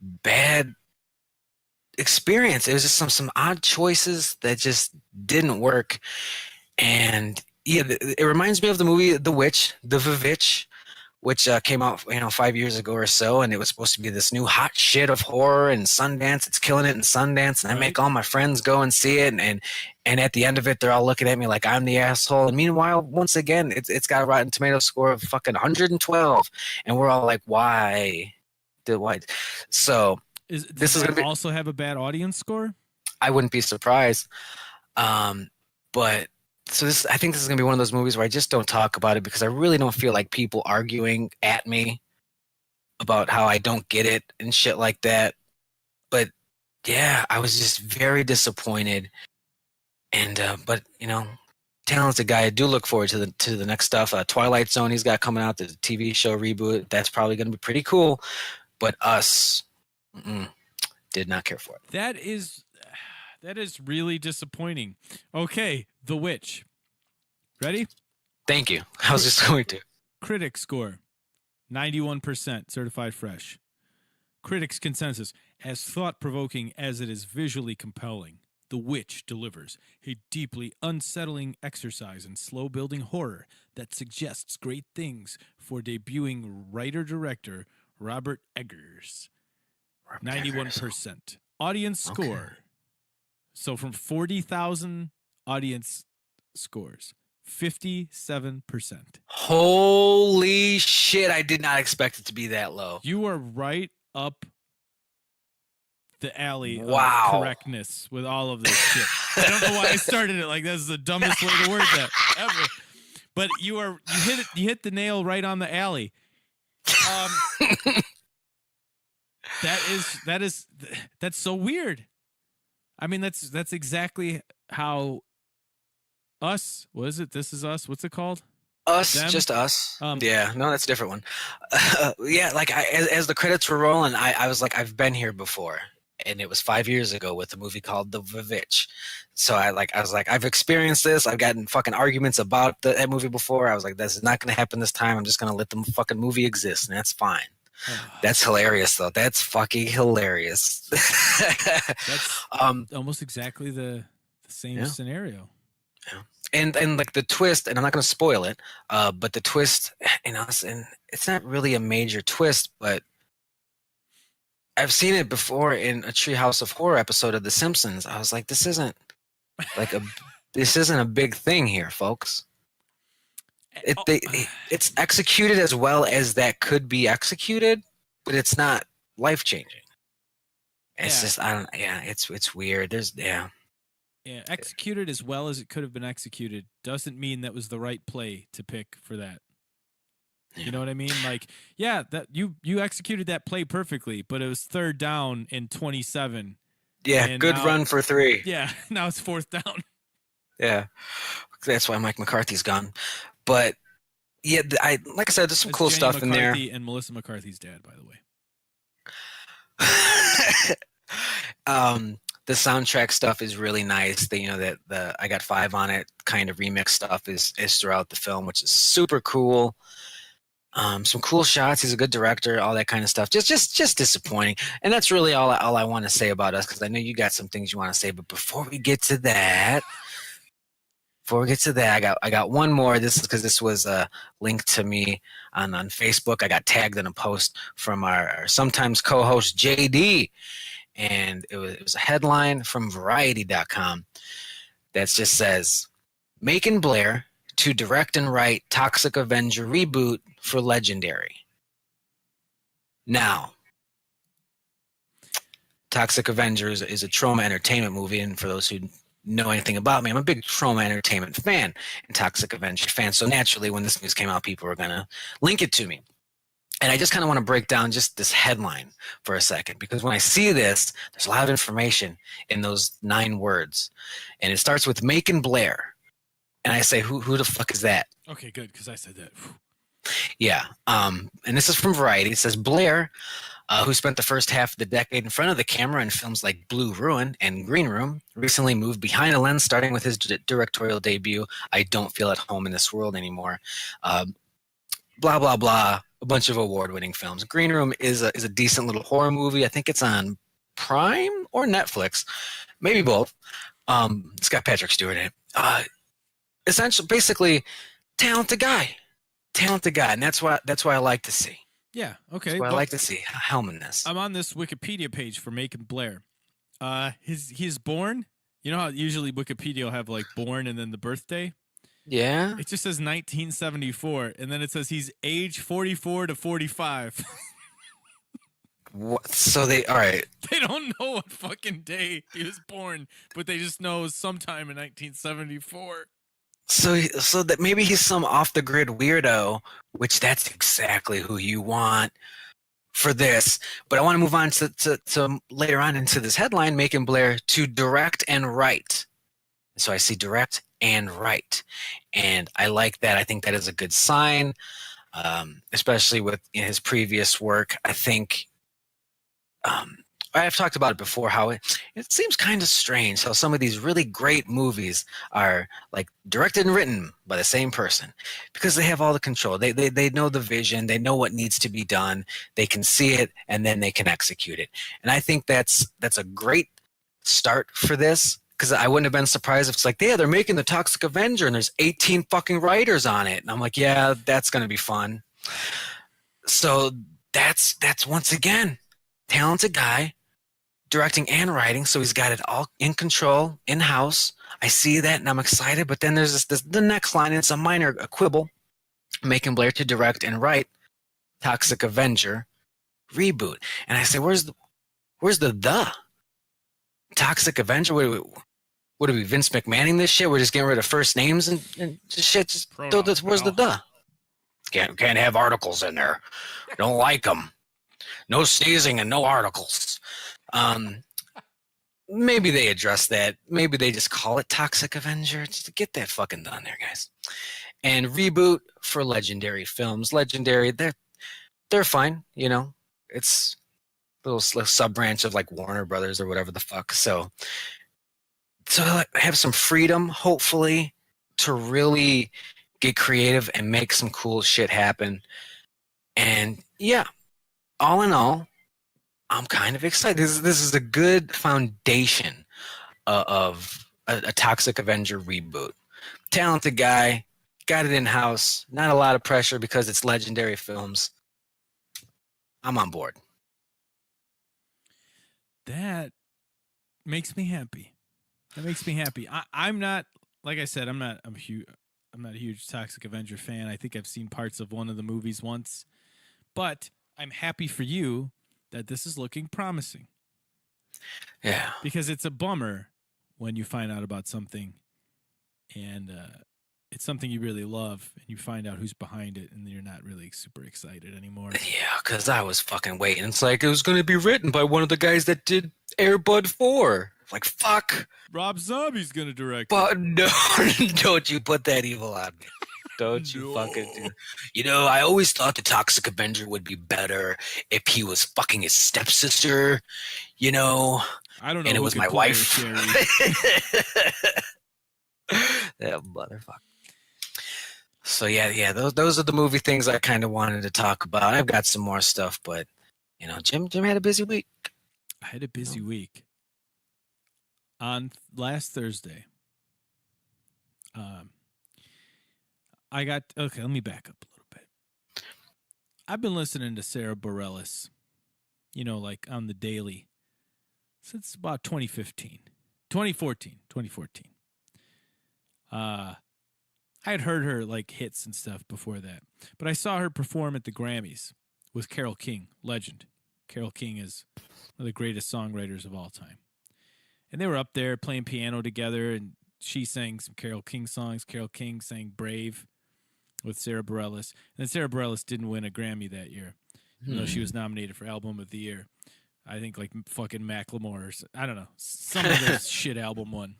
bad experience. It was just some odd choices that just didn't work. And yeah, it reminds me of the movie The Witch, The Vivitch, which came out 5 years ago or so, and it was supposed to be this new hot shit of horror and Sundance. It's killing it in Sundance, and I make all my friends go and see it, and at the end of it, they're all looking at me like I'm the asshole. And meanwhile, once again, it's got a Rotten Tomato score of fucking 112, and we're all like, why? So This is gonna also have a bad audience score? I wouldn't be surprised, but. So I think this is going to be one of those movies where I just don't talk about it because I really don't feel like people arguing at me about how I don't get it and shit like that. But yeah, I was just very disappointed. And but talented guy. I do look forward to the next stuff. Twilight Zone he's got coming out, the TV show reboot. That's probably going to be pretty cool. But Us, did not care for it. That is really disappointing. Okay, The Witch. Ready? Thank you. I was just going to. Critic score, 91% certified fresh. Critics consensus, as thought-provoking as it is visually compelling, The Witch delivers a deeply unsettling exercise in slow building horror that suggests great things for debuting writer director Robert Eggers. 91%. Audience Okay. score. So from 40,000 audience scores, 57%. Holy shit! I did not expect it to be that low. You are right up the alley of Wow. correctness with all of this shit. I don't know why I started it like that. This is the dumbest way to word that ever. But you hit the nail right on the alley. That's so weird. I mean, that's exactly how Us. What is it? This Is Us. What's it called? Us, Them? just us. Yeah, no, that's a different one. Yeah, like as the credits were rolling, I was like, I've been here before, and it was 5 years ago with a movie called The Vivitch. So I was like, I've experienced this. I've gotten fucking arguments about that movie before. I was like, this is not going to happen this time. I'm just going to let the fucking movie exist, and that's fine. That's hilarious, though. That's fucking hilarious. That's almost exactly the same scenario. Yeah. And like the twist, and I'm not going to spoil it, but the twist, and it's not really a major twist, but I've seen it before in a Treehouse of Horror episode of The Simpsons. I was like, this isn't a big thing here, folks. It's executed as well as that could be executed, but it's not life changing. It's just it's weird. Yeah, executed as well as it could have been executed doesn't mean that was the right play to pick for that. Yeah. You know what I mean? Like, yeah, that you executed that play perfectly, but it was third down in 27. Yeah, good run for 3. Yeah, now it's fourth down. Yeah, that's why Mike McCarthy's gone. But yeah, like I said, there's some cool Jenny stuff McCarthy in there. And Melissa McCarthy's dad, by the way. The soundtrack stuff is really nice. That the I Got 5 on It kind of remix stuff is throughout the film, which is super cool. Some cool shots. He's a good director. All that kind of stuff. Just disappointing. And that's really all I want to say about Us, because I know you got some things you want to say. But before we get to that, I got one more. This is because this was linked to me on Facebook. I got tagged in a post from our sometimes co-host JD. And it was a headline from Variety.com that just says, Macon Blair to direct and write Toxic Avenger reboot for Legendary. Now, Toxic Avenger is a Trauma Entertainment movie, and for those who know anything about me, I'm a big Trauma Entertainment fan and Toxic Avenger fan. So naturally, when this news came out, people were going to link it to me. And I just kind of want to break down just this headline for a second, because when I see this, there's a lot of information in those 9 words. And it starts with Macon Blair. And I say, who the fuck is that? Okay, good, because I said that. Yeah. And this is from Variety. It says, Blair, who spent the first half of the decade in front of the camera in films like Blue Ruin and Green Room, recently moved behind a lens, starting with his directorial debut, I Don't Feel at Home in This World Anymore. Blah, blah, blah. A bunch of award-winning films. Green Room is a decent little horror movie. I think it's on Prime or Netflix, maybe both. It's got Patrick Stewart in it. Essentially, basically, talented guy, and that's what I like to see. Yeah. Okay. That's what I like to see. Helm in this. I'm on this Wikipedia page for Macon Blair. He's born. You know how usually Wikipedia will have like born and then the birthday. Yeah. It just says 1974, and then it says he's age 44 to 45. What? So all right. They don't know what fucking day he was born, but they just know sometime in 1974. So that maybe he's some off the grid weirdo, which that's exactly who you want for this. But I want to move on to later on into this headline, Macon Blair to direct and write. So I see direct and write, and I like that. I think that is a good sign, especially with his previous work. I think I've talked about it before, how it seems kind of strange how some of these really great movies are like directed and written by the same person, because they have all the control. They know the vision, they know what needs to be done, they can see it, and then they can execute it. And I think that's a great start for this. because I wouldn't have been surprised if it's like, yeah, they're making the Toxic Avenger and there's 18 fucking writers on it. And I'm like, yeah, that's going to be fun. So that's once again, talented guy, directing and writing. So he's got it all in control, in house. I see that and I'm excited. But then there's the next line, and it's a minor quibble. Macon Blair to direct and write Toxic Avenger reboot. And I say, where's the Toxic Avenger? What are we, Vince McMahoning this shit? We're just getting rid of first names and just shit. Where's the? Can't have articles in there. Don't like them. No sneezing and no articles. Maybe they address that. Maybe they just call it Toxic Avenger. Just get that fucking done there, guys. And reboot for Legendary Films. Legendary, they're fine. You know, it's a little sub branch of like Warner Brothers or whatever the fuck. So have some freedom, hopefully, to really get creative and make some cool shit happen. And yeah, all in all, I'm kind of excited. This is a good foundation of a Toxic Avenger reboot. Talented guy, got it in house. Not a lot of pressure because it's Legendary Films. I'm on board. That makes me happy. That makes me happy. I'm not, like I said, I'm not a huge Toxic Avenger fan. I think I've seen parts of one of the movies once, but I'm happy for you that this is looking promising. Yeah. Because it's a bummer when you find out about something and it's something you really love and you find out who's behind it and then you're not really super excited anymore. Yeah, because I was fucking waiting. It's like it was going to be written by one of the guys that did Air Bud 4. Like, fuck. Rob Zombie's going to direct But it. no, don't you put that evil on me. Don't you fucking do. You know, I always thought the Toxic Avenger would be better if he was fucking his stepsister, you know. I don't know. And it was my wife. That motherfucker. So yeah, those are the movie things I kind of wanted to talk about. I've got some more stuff, but you know, Jim had a busy week. I had a busy week. On last Thursday, let me back up a little bit. I've been listening to Sara Bareilles, you know, like on the daily since about 2014. I had heard her like hits and stuff before that, but I saw her perform at the Grammys with Carole King, legend. Carole King is one of the greatest songwriters of all time. And they were up there playing piano together, and she sang some Carole King songs. Carole King sang Brave with Sara Bareilles. And then Sara Bareilles didn't win a Grammy that year, even though she was nominated for Album of the Year. I think like fucking Macklemore or I don't know. Some of this shit album won.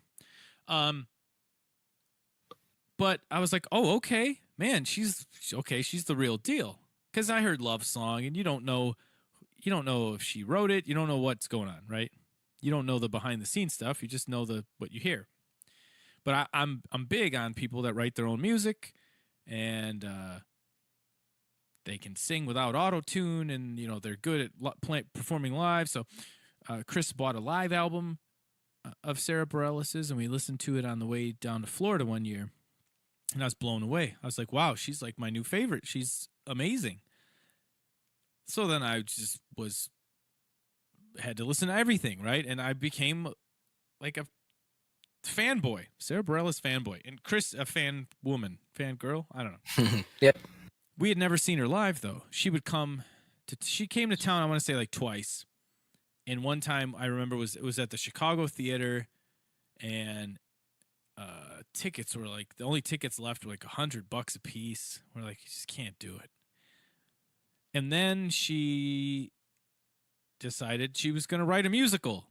But I was like, oh, okay. Man, she's the real deal. Because I heard Love Song, and you don't know if she wrote it. You don't know what's going on, right? You don't know the behind the scenes stuff. You just know what you hear. But I'm big on people that write their own music, and they can sing without auto-tune, and you know they're good at performing live. So Chris bought a live album of Sara Bareilles', and we listened to it on the way down to Florida one year, and I was blown away. I was like, wow, she's like my new favorite. She's amazing. So then I just had to listen to everything, right? And I became like a fanboy, Sara Bareilles fanboy, and Chris a fan girl. I don't know. Yep. We had never seen her live though. She came to town. I want to say like twice, and one time I remember it was at the Chicago Theater, and tickets were like the only tickets left were like $100 a piece. We're like, you just can't do it. And then she decided she was going to write a musical,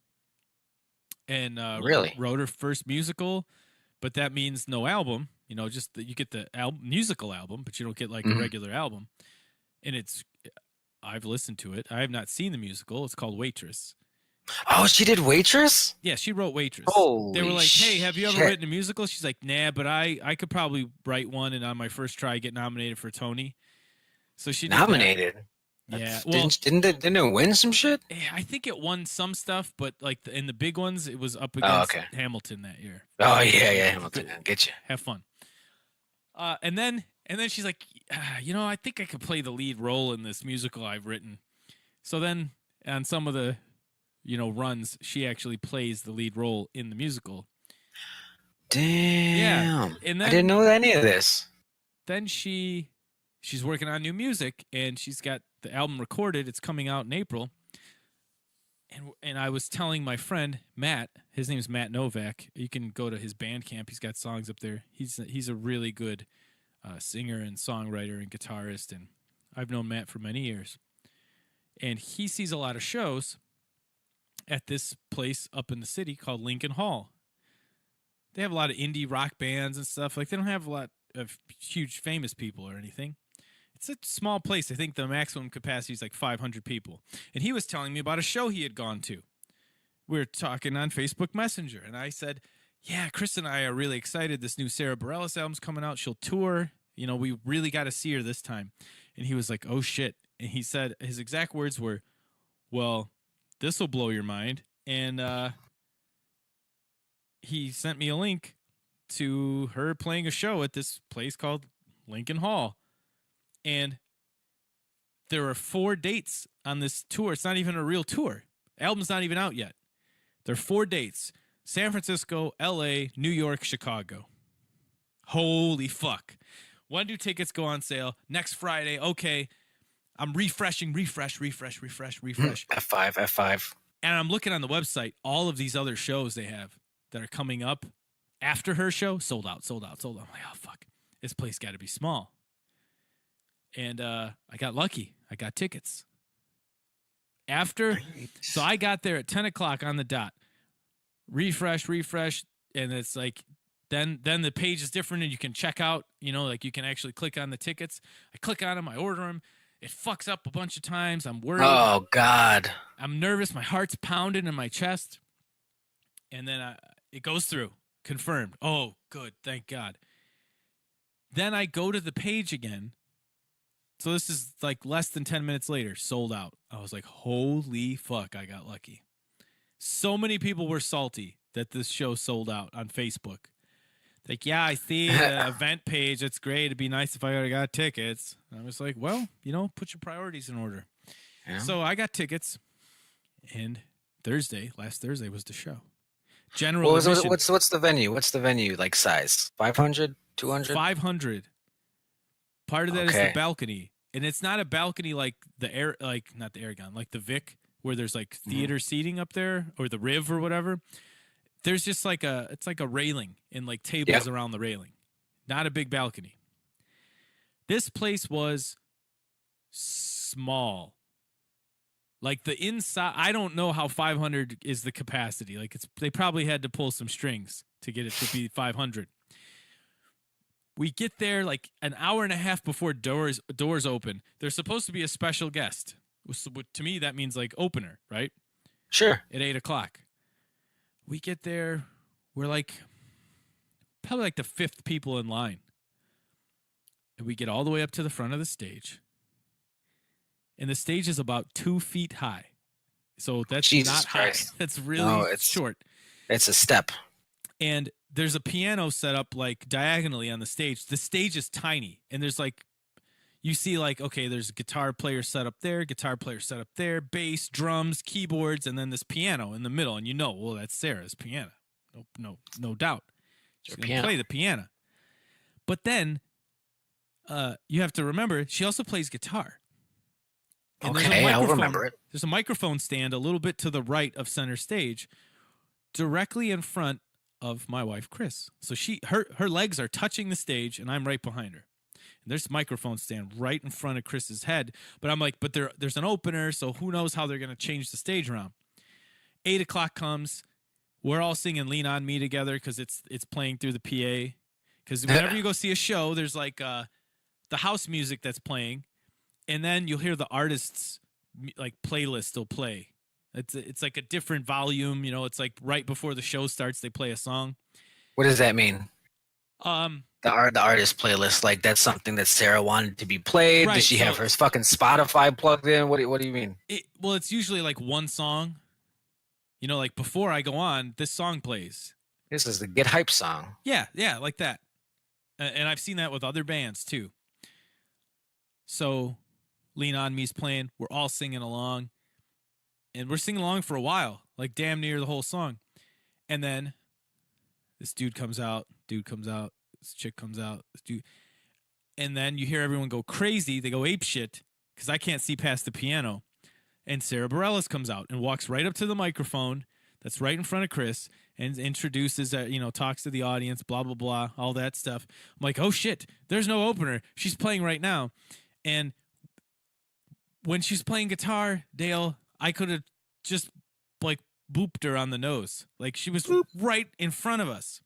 and really wrote her first musical, but that means no album. You know, just you get the musical album, but you don't get like a regular album. And I've listened to it. I have not seen the musical. It's called Waitress. Oh, she did Waitress? Yeah, she wrote Waitress. Holy they were like, hey, have you ever shit. written a musical? She's like, nah, but I could probably write one, and on my first try get nominated for Tony. So she did nominated. that. Yeah. Well, Didn't it win some shit? I think it won some stuff, but like in the big ones, it was up Oh, against okay. Hamilton that year. Oh yeah, Like, yeah, Hamilton. I get you. have fun. And then she's like, I think I could play the lead role in this musical I've written. So then on some of the, runs, she actually plays the lead role in the musical. Yeah. Damn. And I didn't then know any of this. she's working on new music and she's got the album recorded. It's coming out in April. And I was telling my friend Matt, his name's Matt Novak. You can go to his Bandcamp. He's got songs up there. He's a really good singer and songwriter and guitarist, and I've known Matt for many years. And he sees a lot of shows at this place up in the city called Lincoln Hall. They have a lot of indie rock bands and stuff. Like, they don't have a lot of huge famous people or anything. It's a small place. I think the maximum capacity is like 500 people. And he was telling me about a show he had gone to. We were talking on Facebook Messenger, and I said, yeah, Chris and I are really excited. This new Sara Bareilles album's coming out. She'll tour. We really got to see her this time. And he was like, oh, shit. And he said, his exact words were, well, this will blow your mind. And he sent me a link to her playing a show at this place called Lincoln Hall. And there are 4 dates on this tour. It's not even a real tour. Album's not even out yet. There are 4 dates. San Francisco, LA, New York, Chicago. Holy fuck. When do tickets go on sale? Next Friday. Okay. I'm refreshing. F5. And I'm looking on the website, all of these other shows they have that are coming up after her show, sold out. I'm like, oh, fuck. This place got to be small. And I got lucky. I got tickets. So I got there at 10 o'clock on the dot. Refresh, and it's like, then the page is different and you can check out, like you can actually click on the tickets. I click on them, I order them. It fucks up a bunch of times. I'm worried. Oh, God. I'm nervous. My heart's pounding in my chest. And then it goes through. Confirmed. Oh, good. Thank God. Then I go to the page again. So this is like less than 10 minutes later, sold out. I was like, holy fuck, I got lucky. So many people were salty that this show sold out on Facebook. Like, yeah, I see the event page. It's great. It'd be nice if I already got tickets. I was like, well, put your priorities in order. Yeah. So I got tickets, and last Thursday was the show. General admission. What's the venue? What's the venue like size? 500, 200? 500. Part of that is the balcony, and it's not a balcony like not the Aragon, like the Vic, where there's like theater seating up there, or the Riv or whatever. There's just it's like a railing and like tables around the railing, not a big balcony. This place was small. Like the inside, I don't know how 500 is the capacity. Like they probably had to pull some strings to get it to be 500. We get there like an hour and a half before doors open. There's supposed to be a special guest. To me, that means like opener, right? Sure. At 8 o'clock. We get there. We're like probably like the 5th people in line. And we get all the way up to the front of the stage. And the stage is about 2 feet high. So that's Jesus not Christ. high. That's really short. It's a step. And there's a piano set up like diagonally on the stage. The stage is tiny. And there's like, you see like, okay, there's a guitar player set up there, bass, drums, keyboards, and then this piano in the middle. And well, that's Sarah's piano. No doubt. She's going to play the piano. But then you have to remember, she also plays guitar. And okay, I'll remember it. There's a microphone stand a little bit to the right of center stage, directly in front of my wife, Chris. So her legs are touching the stage, and I'm right behind her. And there's a microphone stand right in front of Chris's head. But I'm like, there's an opener, so who knows how they're going to change the stage around. 8 o'clock comes. We're all singing Lean On Me together because it's playing through the PA. Because whenever you go see a show, there's like the house music that's playing. And then you'll hear the artist's like playlist will play. It's like a different volume, it's like right before the show starts, they play a song. What does that mean? The artist playlist, like that's something that Sarah wanted to be played. Does right. she have So her fucking Spotify plugged in? What do you mean? it's usually like one song. You know, like before I go on, this song plays. This is the Get Hype song. Yeah, yeah, like that. And I've seen that with other bands too. So Lean On Me's playing. We're all singing along. And we're singing along for a while, like damn near the whole song. And then this dude comes out, this chick comes out, this dude. And then you hear everyone go crazy. They go ape shit because I can't see past the piano. And Sara Bareilles comes out and walks right up to the microphone that's right in front of Chris and introduces, talks to the audience, blah, blah, blah, all that stuff. I'm like, oh shit, there's no opener. She's playing right now. And when she's playing guitar, Dale, I could have just like booped her on the nose. Like she was right in front of us.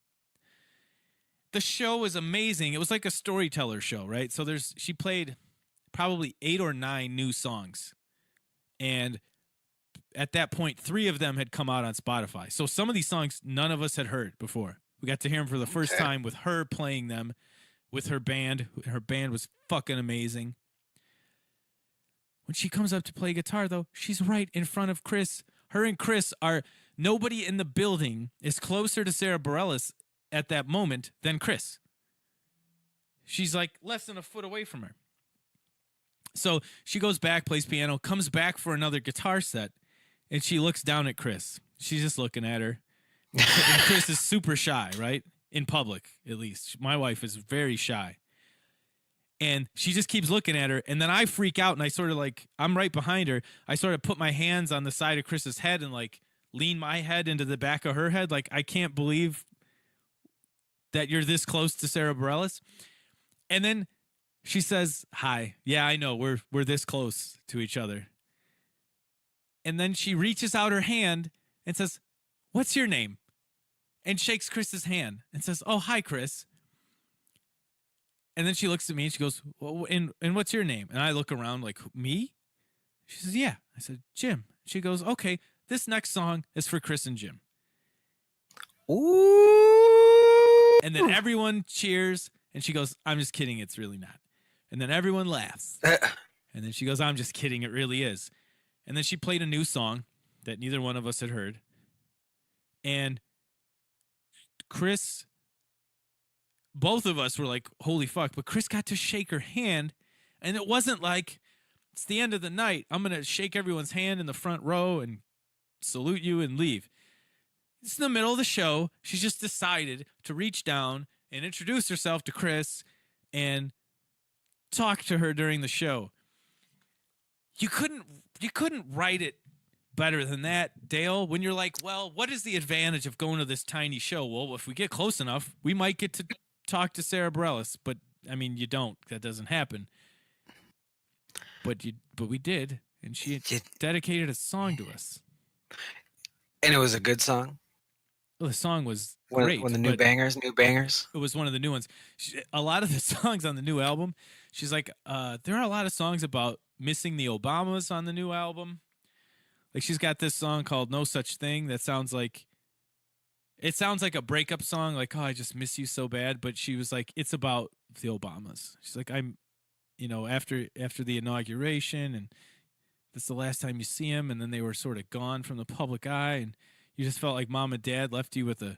The show was amazing. It was like a storyteller show, right? So she played probably 8 or 9 new songs. And at that point, 3 of them had come out on Spotify. So some of these songs none of us had heard before. We got to hear them for the first time with her playing them with her band. Her band was fucking amazing. When she comes up to play guitar, though, she's right in front of Chris. Her and Chris are, nobody in the building is closer to Sara Bareilles at that moment than Chris. She's like less than a foot away from her. So she goes back, plays piano, comes back for another guitar set, and she looks down at Chris. She's just looking at her. And Chris is super shy, right? In public, at least. My wife is very shy. And she just keeps looking at her. And then I freak out and I sort of like, I'm right behind her. I sort of put my hands on the side of Chris's head and like lean my head into the back of her head. Like, I can't believe that you're this close to Sara Bareilles. And then she says, hi. Yeah, I know. We're this close to each other. And then she reaches out her hand and says, what's your name? And shakes Chris's hand and says, oh, hi, Chris. And then she looks at me and she goes, well, and what's your name? And I look around like, me? She says, yeah. I said, Jim. She goes, okay, this next song is for Chris and Jim. Ooh. And then everyone cheers. And she goes, I'm just kidding. It's really not. And then everyone laughs. And then she goes, I'm just kidding. It really is. And then she played a new song that neither one of us had heard. And Chris, both of us were like, holy fuck. But Chris got to shake her hand. And it wasn't like, it's the end of the night. I'm going to shake everyone's hand in the front row and salute you and leave. It's in the middle of the show. She's just decided to reach down and introduce herself to Chris and talk to her during the show. You couldn't write it better than that, Dale, when you're like, well, what is the advantage of going to this tiny show? Well, if we get close enough, we might get to talk to Sara Bareilles, but I mean, you don't. That doesn't happen. But we did, and she dedicated a song to us. And it was a good song. Well, the song was great. When the new bangers. It was one of the new ones. A lot of the songs on the new album, she's like, there are a lot of songs about missing the Obamas on the new album. Like she's got this song called No Such Thing that sounds like a breakup song, like, oh, I just miss you so bad. But she was like, it's about the Obamas. She's like, I'm, after the inauguration, and this is the last time you see him, and then they were sort of gone from the public eye, and you just felt like mom and dad left you with a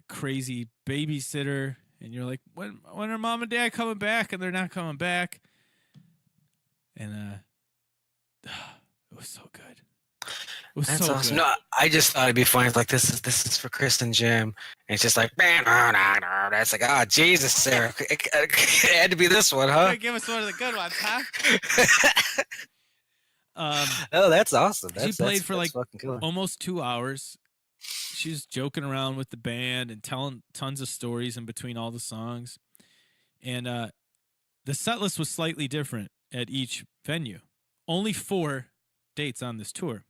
crazy babysitter, and you're like, when are mom and dad coming back? And they're not coming back. And it was so good. That's so awesome. Good. No, I just thought it'd be funny. It's like this is for Chris and Jim, and it's just like, that's like, oh Jesus, Sarah, it had to be this one, huh? Give us one of the good ones, huh? Oh, that's awesome. She played for like almost 2 hours. She was joking around with the band and telling tons of stories in between all the songs. And the set list was slightly different at each venue. Only 4 dates on this tour.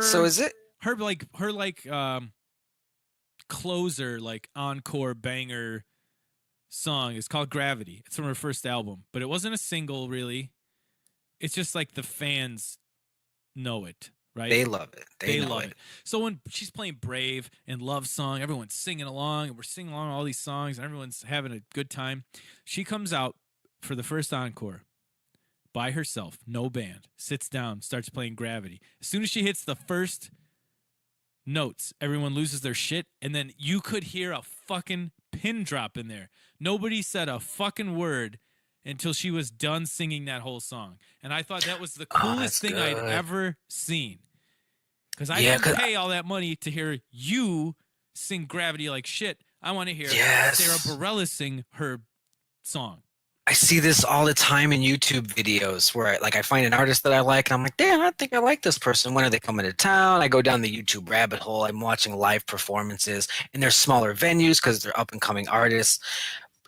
So is it her closer, like encore banger song is called Gravity. It's from her first album, but it wasn't a single really. It's just like the fans know it, right? They love it. They They know love it. it. So when she's playing Brave and Love Song, everyone's singing along, and we're singing along all these songs, and everyone's having a good time. She comes out for the first encore by herself, no band, sits down, starts playing Gravity. As soon as she hits the first notes, everyone loses their shit, and then you could hear a fucking pin drop in there. Nobody said a fucking word until she was done singing that whole song. And I thought that was the Oh, coolest that's thing I'd good. ever seen. Because I Yeah, didn't cause pay all that money to hear you sing Gravity like shit. I want to hear Sara yes. Bareilles sing her song. I see this all the time in YouTube videos where I find an artist that I like and I'm like, damn, I think I like this person. When are they coming to town? I go down the YouTube rabbit hole. I'm watching live performances and they're smaller venues because they're up and coming artists.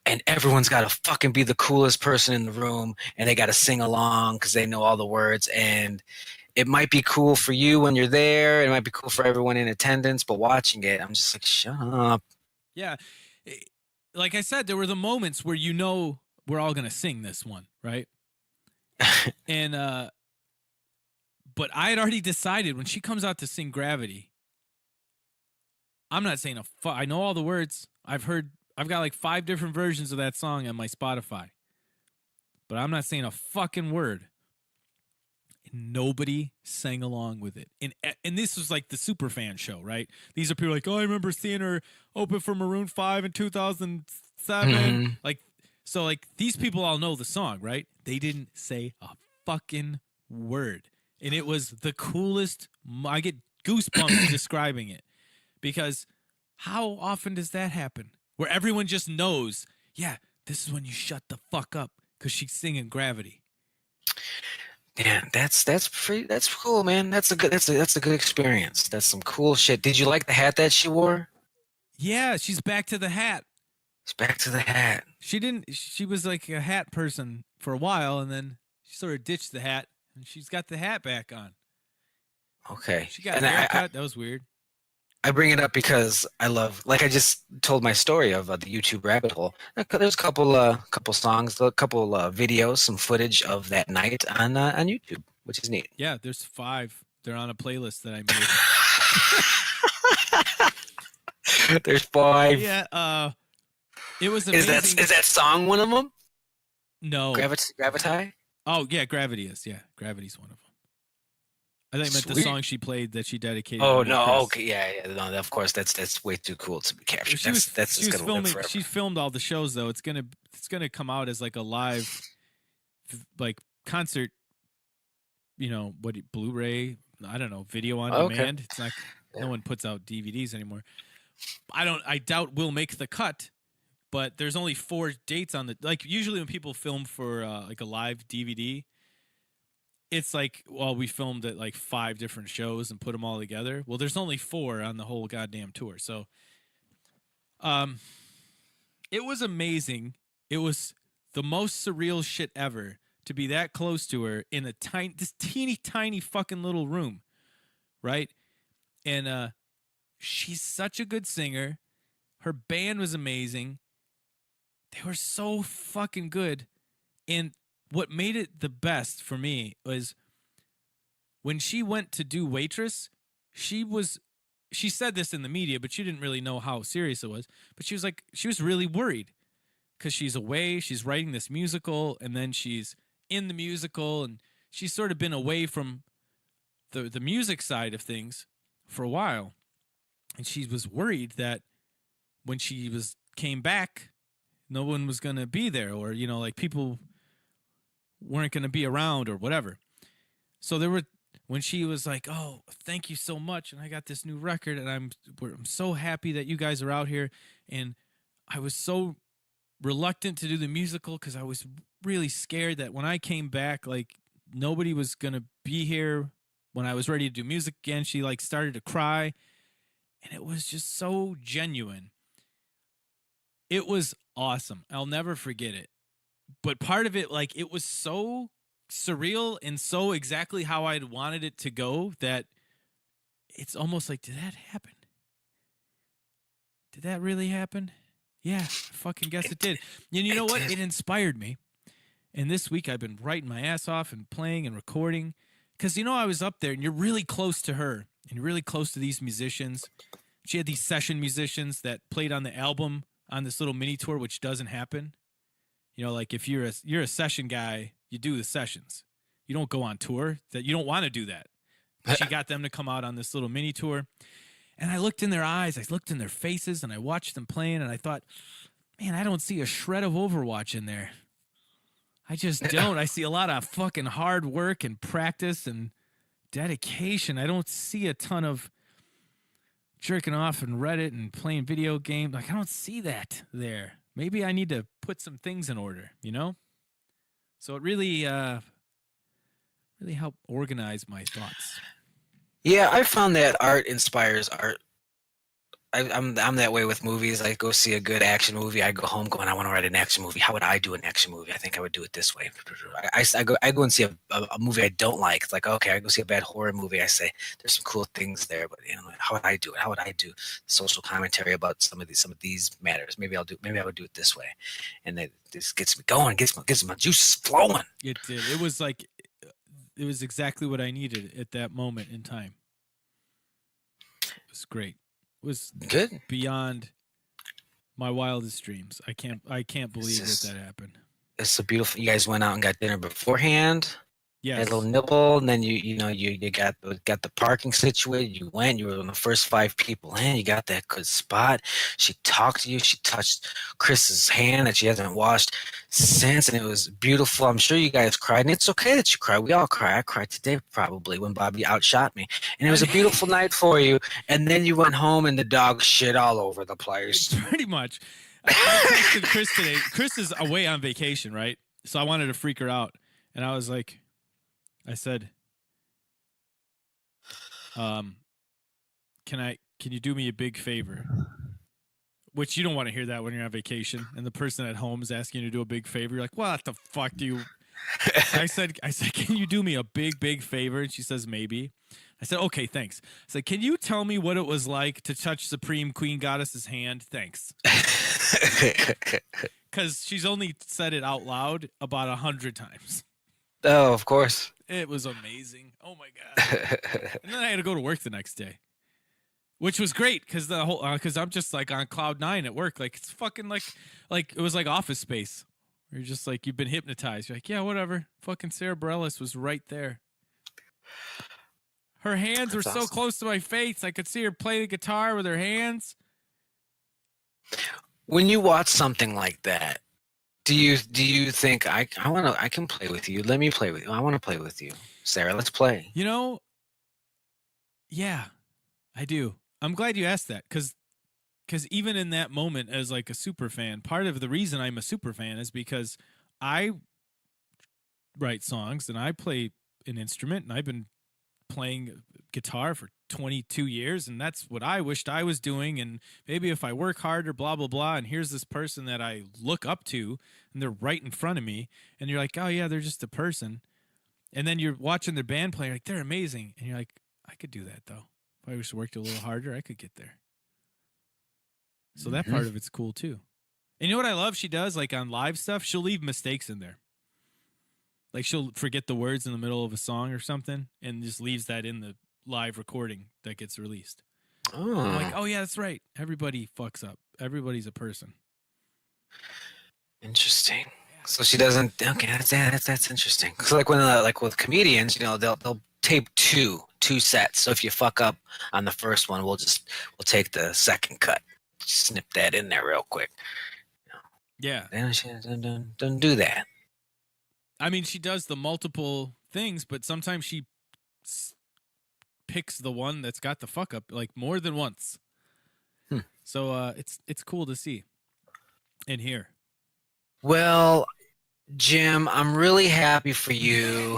And everyone's got to fucking be the coolest person in the room and they got to sing along because they know all the words. And it might be cool for you when you're there. It might be cool for everyone in attendance, but watching it, I'm just like, shut up. Yeah. Like I said, there were the moments where we're all going to sing this one, right? And but I had already decided when she comes out to sing Gravity, I'm not saying I know all the words. I've got like 5 different versions of that song on my Spotify. But I'm not saying a fucking word. And nobody sang along with it. And this was like the super fan show, right? These are people like, oh, I remember seeing her open for Maroon 5 in 2007. Mm-hmm. Like these people all know the song, right? They didn't say a fucking word. And it was the coolest. I get goosebumps describing it. Because how often does that happen? Where everyone just knows, yeah, this is when you shut the fuck up because she's singing Gravity. Yeah, that's cool, man. That's a good experience. That's some cool shit. Did you like the hat that she wore? Yeah, she's back to the hat. It's back to the hat. She was like a hat person for a while, and then she sort of ditched the hat, and she's got the hat back on. Okay. She got And a haircut. That was weird. I bring it up because I love, like I just told my story of the YouTube rabbit hole. There's a couple songs, a couple videos, some footage of that night on YouTube, which is neat. Yeah, there's 5. They're on a playlist that I made. There's 5. Yeah, it was amazing. Is that song one of them? No. Gravity? Oh, yeah, Gravity is. Yeah, Gravity's one of them. I think I meant the Sweet. song she played that she dedicated. Oh to no! Chris. Okay, yeah. No, of course, that's way too cool to be captured. She was Just gonna filming. live forever. She filmed all the shows though. It's gonna come out as like a live, like concert. You know what? Blu-ray. I don't know. Video on demand. It's not. Yeah. No one puts out DVDs anymore. I doubt we'll make the cut. But there's only 4 dates on the. Like usually when people film for like a live DVD. It's like, well, we filmed at like 5 different shows and put them all together. Well, there's only 4 on the whole goddamn tour. So, it was amazing. It was the most surreal shit ever to be that close to her in this teeny tiny fucking little room, right? And she's such a good singer. Her band was amazing. They were so fucking good, and what made it the best for me was when she went to do Waitress, she said this in the media, but she didn't really know how serious it was. But she was really worried because she's away, she's writing this musical, and then she's in the musical, and she's sort of been away from the music side of things for a while. And she was worried that when she came back, no one was going to be there, or, like people weren't going to be around or whatever. So when she was like, oh, thank you so much, and I got this new record, and I'm so happy that you guys are out here, and I was so reluctant to do the musical because I was really scared that when I came back, like nobody was going to be here when I was ready to do music again. She like started to cry, and it was just so genuine. It was awesome. I'll never forget it. But part of it, like, it was so surreal and so exactly how I'd wanted it to go that it's almost like, did that happen? Did that really happen? Yeah, I fucking guess it did. And you know what? It inspired me. And this week I've been writing my ass off and playing and recording because I was up there, and you're really close to her, and you're really close to these musicians. She had these session musicians that played on the album on this little mini tour, which doesn't happen. Like if you're a session guy, you do the sessions. You don't go on tour. That you don't want to do that. But she got them to come out on this little mini tour, and I looked in their eyes, I looked in their faces, and I watched them playing, and I thought, man, I don't see a shred of Overwatch in there. I just don't. I see a lot of fucking hard work and practice and dedication. I don't see a ton of jerking off and Reddit and playing video games. Like, I don't see that there. Maybe I need to put some things in order, So it really helped organize my thoughts. Yeah, I found that art inspires art. I'm that way with movies. I go see a good action movie. I go home going, I want to write an action movie. How would I do an action movie? I think I would do it this way. I go and see a movie I don't like. It's like, okay, I go see a bad horror movie. I say there's some cool things there, but how would I do it? How would I do social commentary about some of these matters? Maybe I would do it this way, and this gets me going, gets my juices flowing. It did. It was exactly what I needed at that moment in time. It was great. It was good, beyond my wildest dreams. I can't believe that happened. It's so beautiful. You guys went out and got dinner beforehand. Yes. Had a little nibble, and then you got the parking situated. You were one of the first 5 people in. You got that good spot. She talked to you. She touched Chris's hand that she hasn't washed since, and it was beautiful. I'm sure you guys cried, and it's okay that you cried. We all cry. I cried today probably when Bobby outshot me, and it was a beautiful night for you. And then you went home, and the dog shit all over the place. Pretty much. I texted Chris today. Chris is away on vacation, right? So I wanted to freak her out, and I was like, I said, can you do me a big favor? Which you don't want to hear that when you're on vacation and the person at home is asking you to do a big favor. You're like, what the fuck do you? I said, can you do me a big favor? And she says, maybe. I said, okay, thanks. I said, can you tell me what it was like to touch Supreme Queen Goddess's hand? Thanks. Because she's only said it out loud about 100 times. Oh, of course. It was amazing. Oh my God. And then I had to go to work the next day, which was great because I'm just like on cloud 9 at work. Like it's fucking like it was like Office Space. You're just like, you've been hypnotized. You're like, yeah, whatever. Fucking Sara Bareilles was right there. Her hands were so close to my face. I could see her play the guitar with her hands. When you watch something like that, do you think I can play with you? Let me play with you. I want to play with you, Sara. Let's play. Yeah, I do. I'm glad you asked that because even in that moment, as like a super fan, part of the reason I'm a super fan is because I write songs and I play an instrument, and I've been playing guitar for 22 years, and that's what I wished I was doing. And maybe if I work harder, blah blah blah, and here's this person that I look up to and they're right in front of me, and you're like, oh yeah, they're just a person. And then you're watching their band play, like they're amazing, and you're like, I could do that though. If I just worked a little harder, I could get there. So that part of it's cool too. And you know what I love? She does, like on live stuff, she'll leave mistakes in there. Like she'll forget the words in the middle of a song or something and just leaves that in the live recording that gets released. Oh. I'm like, oh yeah, that's right. Everybody fucks up. Everybody's a person. Interesting. So she doesn't. Okay, that's interesting. So like when like with comedians, they'll tape two sets. So if you fuck up on the first one, we'll take the second cut, snip that in there real quick. Yeah. She don't do that. I mean, she does the multiple things, but sometimes she picks the one that's got the fuck up like more than once. So it's cool to see and hear. Well, Jim, I'm really happy for you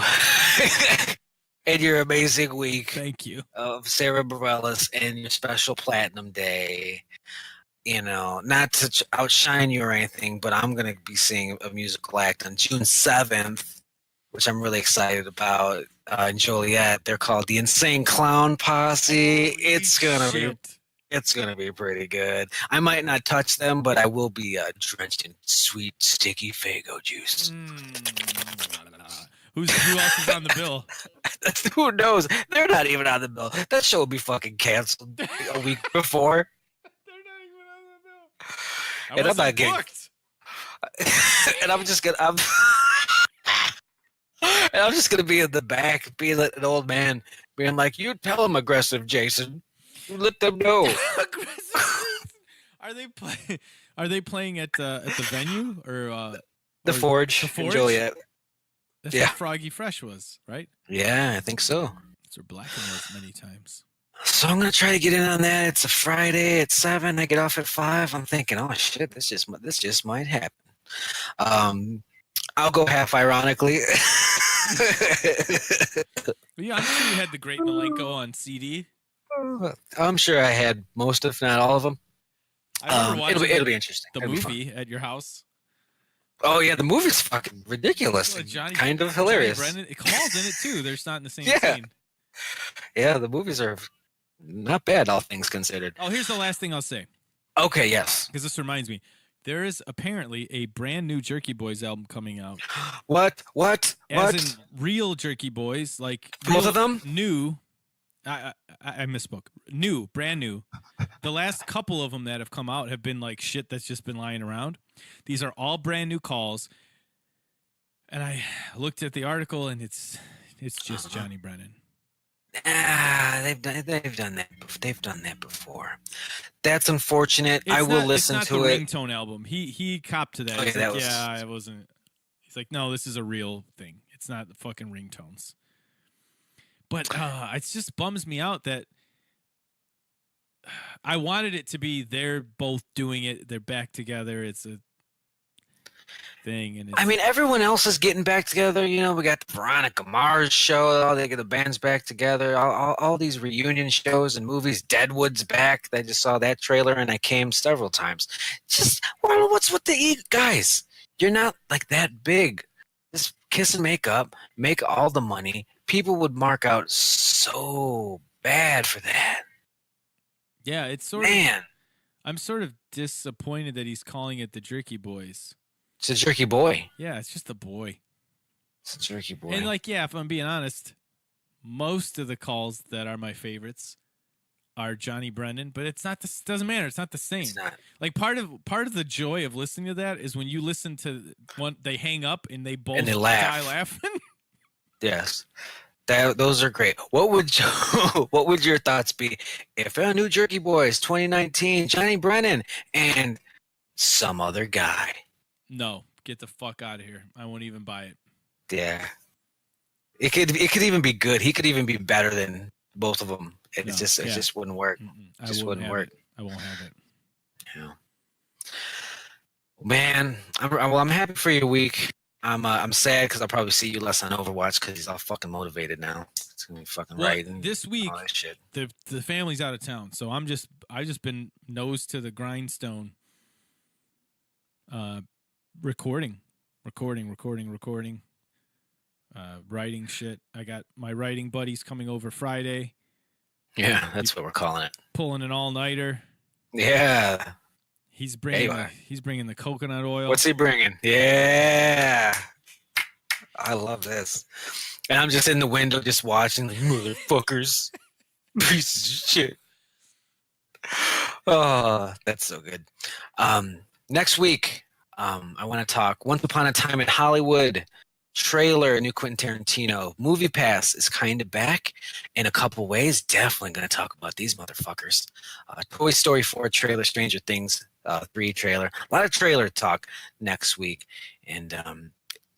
and your amazing week. Thank you. Of Sara Bareilles and your special Platinum Day. Not to outshine you or anything, but I'm going to be seeing a musical act on June 7th, which I'm really excited about, in Joliet. They're called the Insane Clown Posse. It's going to be pretty good. I might not touch them, but I will be drenched in sweet, sticky Faygo juice. Who else is on the bill? Who knows? They're not even on the bill. That show will be fucking canceled a week before. They're not even on the bill. I And I'm wasn't not getting. booked. And I'm just gonna be in the back, being an old man, being like, "You tell them aggressive, Jason. You let them know." Are they playing at the venue or The Forge, The in Forge? Joliet. That's Yeah. where Froggy Fresh was, right? Yeah, I think so. That's where Blacken was many times. So I'm gonna try to get in on that. It's a Friday at 7. I get off at 5. I'm thinking, oh shit, this just might happen. I'll go half ironically. Yeah, I'm sure you had the Great Milenko on CD. I'm sure I had most, if not all of them. I remember watching It'll be interesting. the It'll be fun. movie at your house. Oh yeah, the movie's fucking ridiculous. Well, Kind of hilarious. Brennan, Kamal's in it too. They're just not in the same Yeah. scene. Yeah, the movies are not bad, all things considered. Oh, here's the last thing I'll say. Okay, yes. Because this reminds me. There is apparently a brand new Jerky Boys album coming out. What? As in real Jerky Boys, like both of them? New. I misspoke. New, brand new. The last couple of them that have come out have been like shit that's just been lying around. These are all brand new calls. And I looked at the article, and it's just Johnny Brennan. They've done that. They've done that before. That's unfortunate. I will listen to it. It's not the ringtone album. He copped to that. Okay, He's like, I wasn't. He's like, no, this is a real thing. It's not the fucking ringtones. But it just bums me out that I wanted it to be they're both doing it. They're back together. It's a thing. And I mean, everyone else is getting back together. You know, we got the Veronica Mars show. They get the bands back together. All these reunion shows and movies. Deadwood's back. I just saw that trailer, and I came several times. Just, well, what's with the guys? You're not like that big. Just kiss and make up. Make all the money. People would mark out so bad for that. Yeah, it's sort Man. of. I'm sort of disappointed that he's calling it the Jerky Boys. It's a jerky boy. Yeah, it's just a boy. It's a jerky boy. And like, yeah, if I'm being honest, most of the calls that are my favorites are Johnny Brennan, but it's not. This doesn't matter. It's not the same. It's not. Like part of the joy of listening to that is when you listen to one, they hang up and they both die laughing. Yes, those are great. What would your thoughts be if a new Jerky Boys 2019 Johnny Brennan and some other guy? No, get the fuck out of here. I won't even buy it. Yeah, it could even be good. He could even be better than both of them. It just wouldn't work. It just wouldn't work. I won't have it. Yeah. Man, I'm happy for your week. I'm sad because I'll probably see you less on Overwatch because he's all fucking motivated now. It's gonna be fucking right. This week, all that shit. the family's out of town, so I've just been nose to the grindstone. Recording. Writing shit. I got my writing buddies coming over Friday. Yeah, that's what we're calling it. Pulling an all-nighter. Yeah. He's bringing the coconut oil. What's he bringing? Yeah. I love this. And I'm just in the window just watching, like, motherfuckers. Pieces of shit. Oh, that's so good. Next week, I want to talk Once Upon a Time in Hollywood trailer, new Quentin Tarantino. Movie Pass is kind of back in a couple ways. Definitely going to talk about these motherfuckers. Toy Story 4 trailer, Stranger Things 3 trailer. A lot of trailer talk next week. And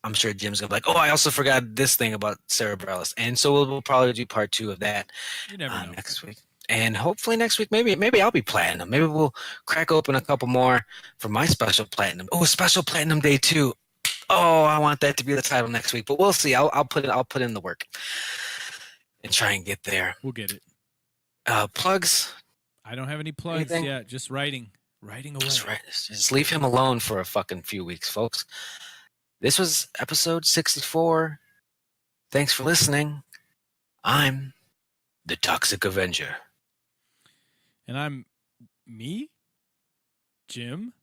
I'm sure Jim's going to be like, oh, I also forgot this thing about Sara Bareilles. And so we'll probably do part 2 of that next week. And hopefully next week, maybe I'll be platinum. Maybe we'll crack open a couple more for my special platinum. Oh, special platinum day 2. Oh, I want that to be the title next week, but we'll see. I'll put in the work and try and get there. We'll get it. Plugs? I don't have any plugs yet. Just writing away. Just leave him alone for a fucking few weeks, folks. This was episode 64. Thanks for listening. I'm the Toxic Avenger. And I'm me, Jim.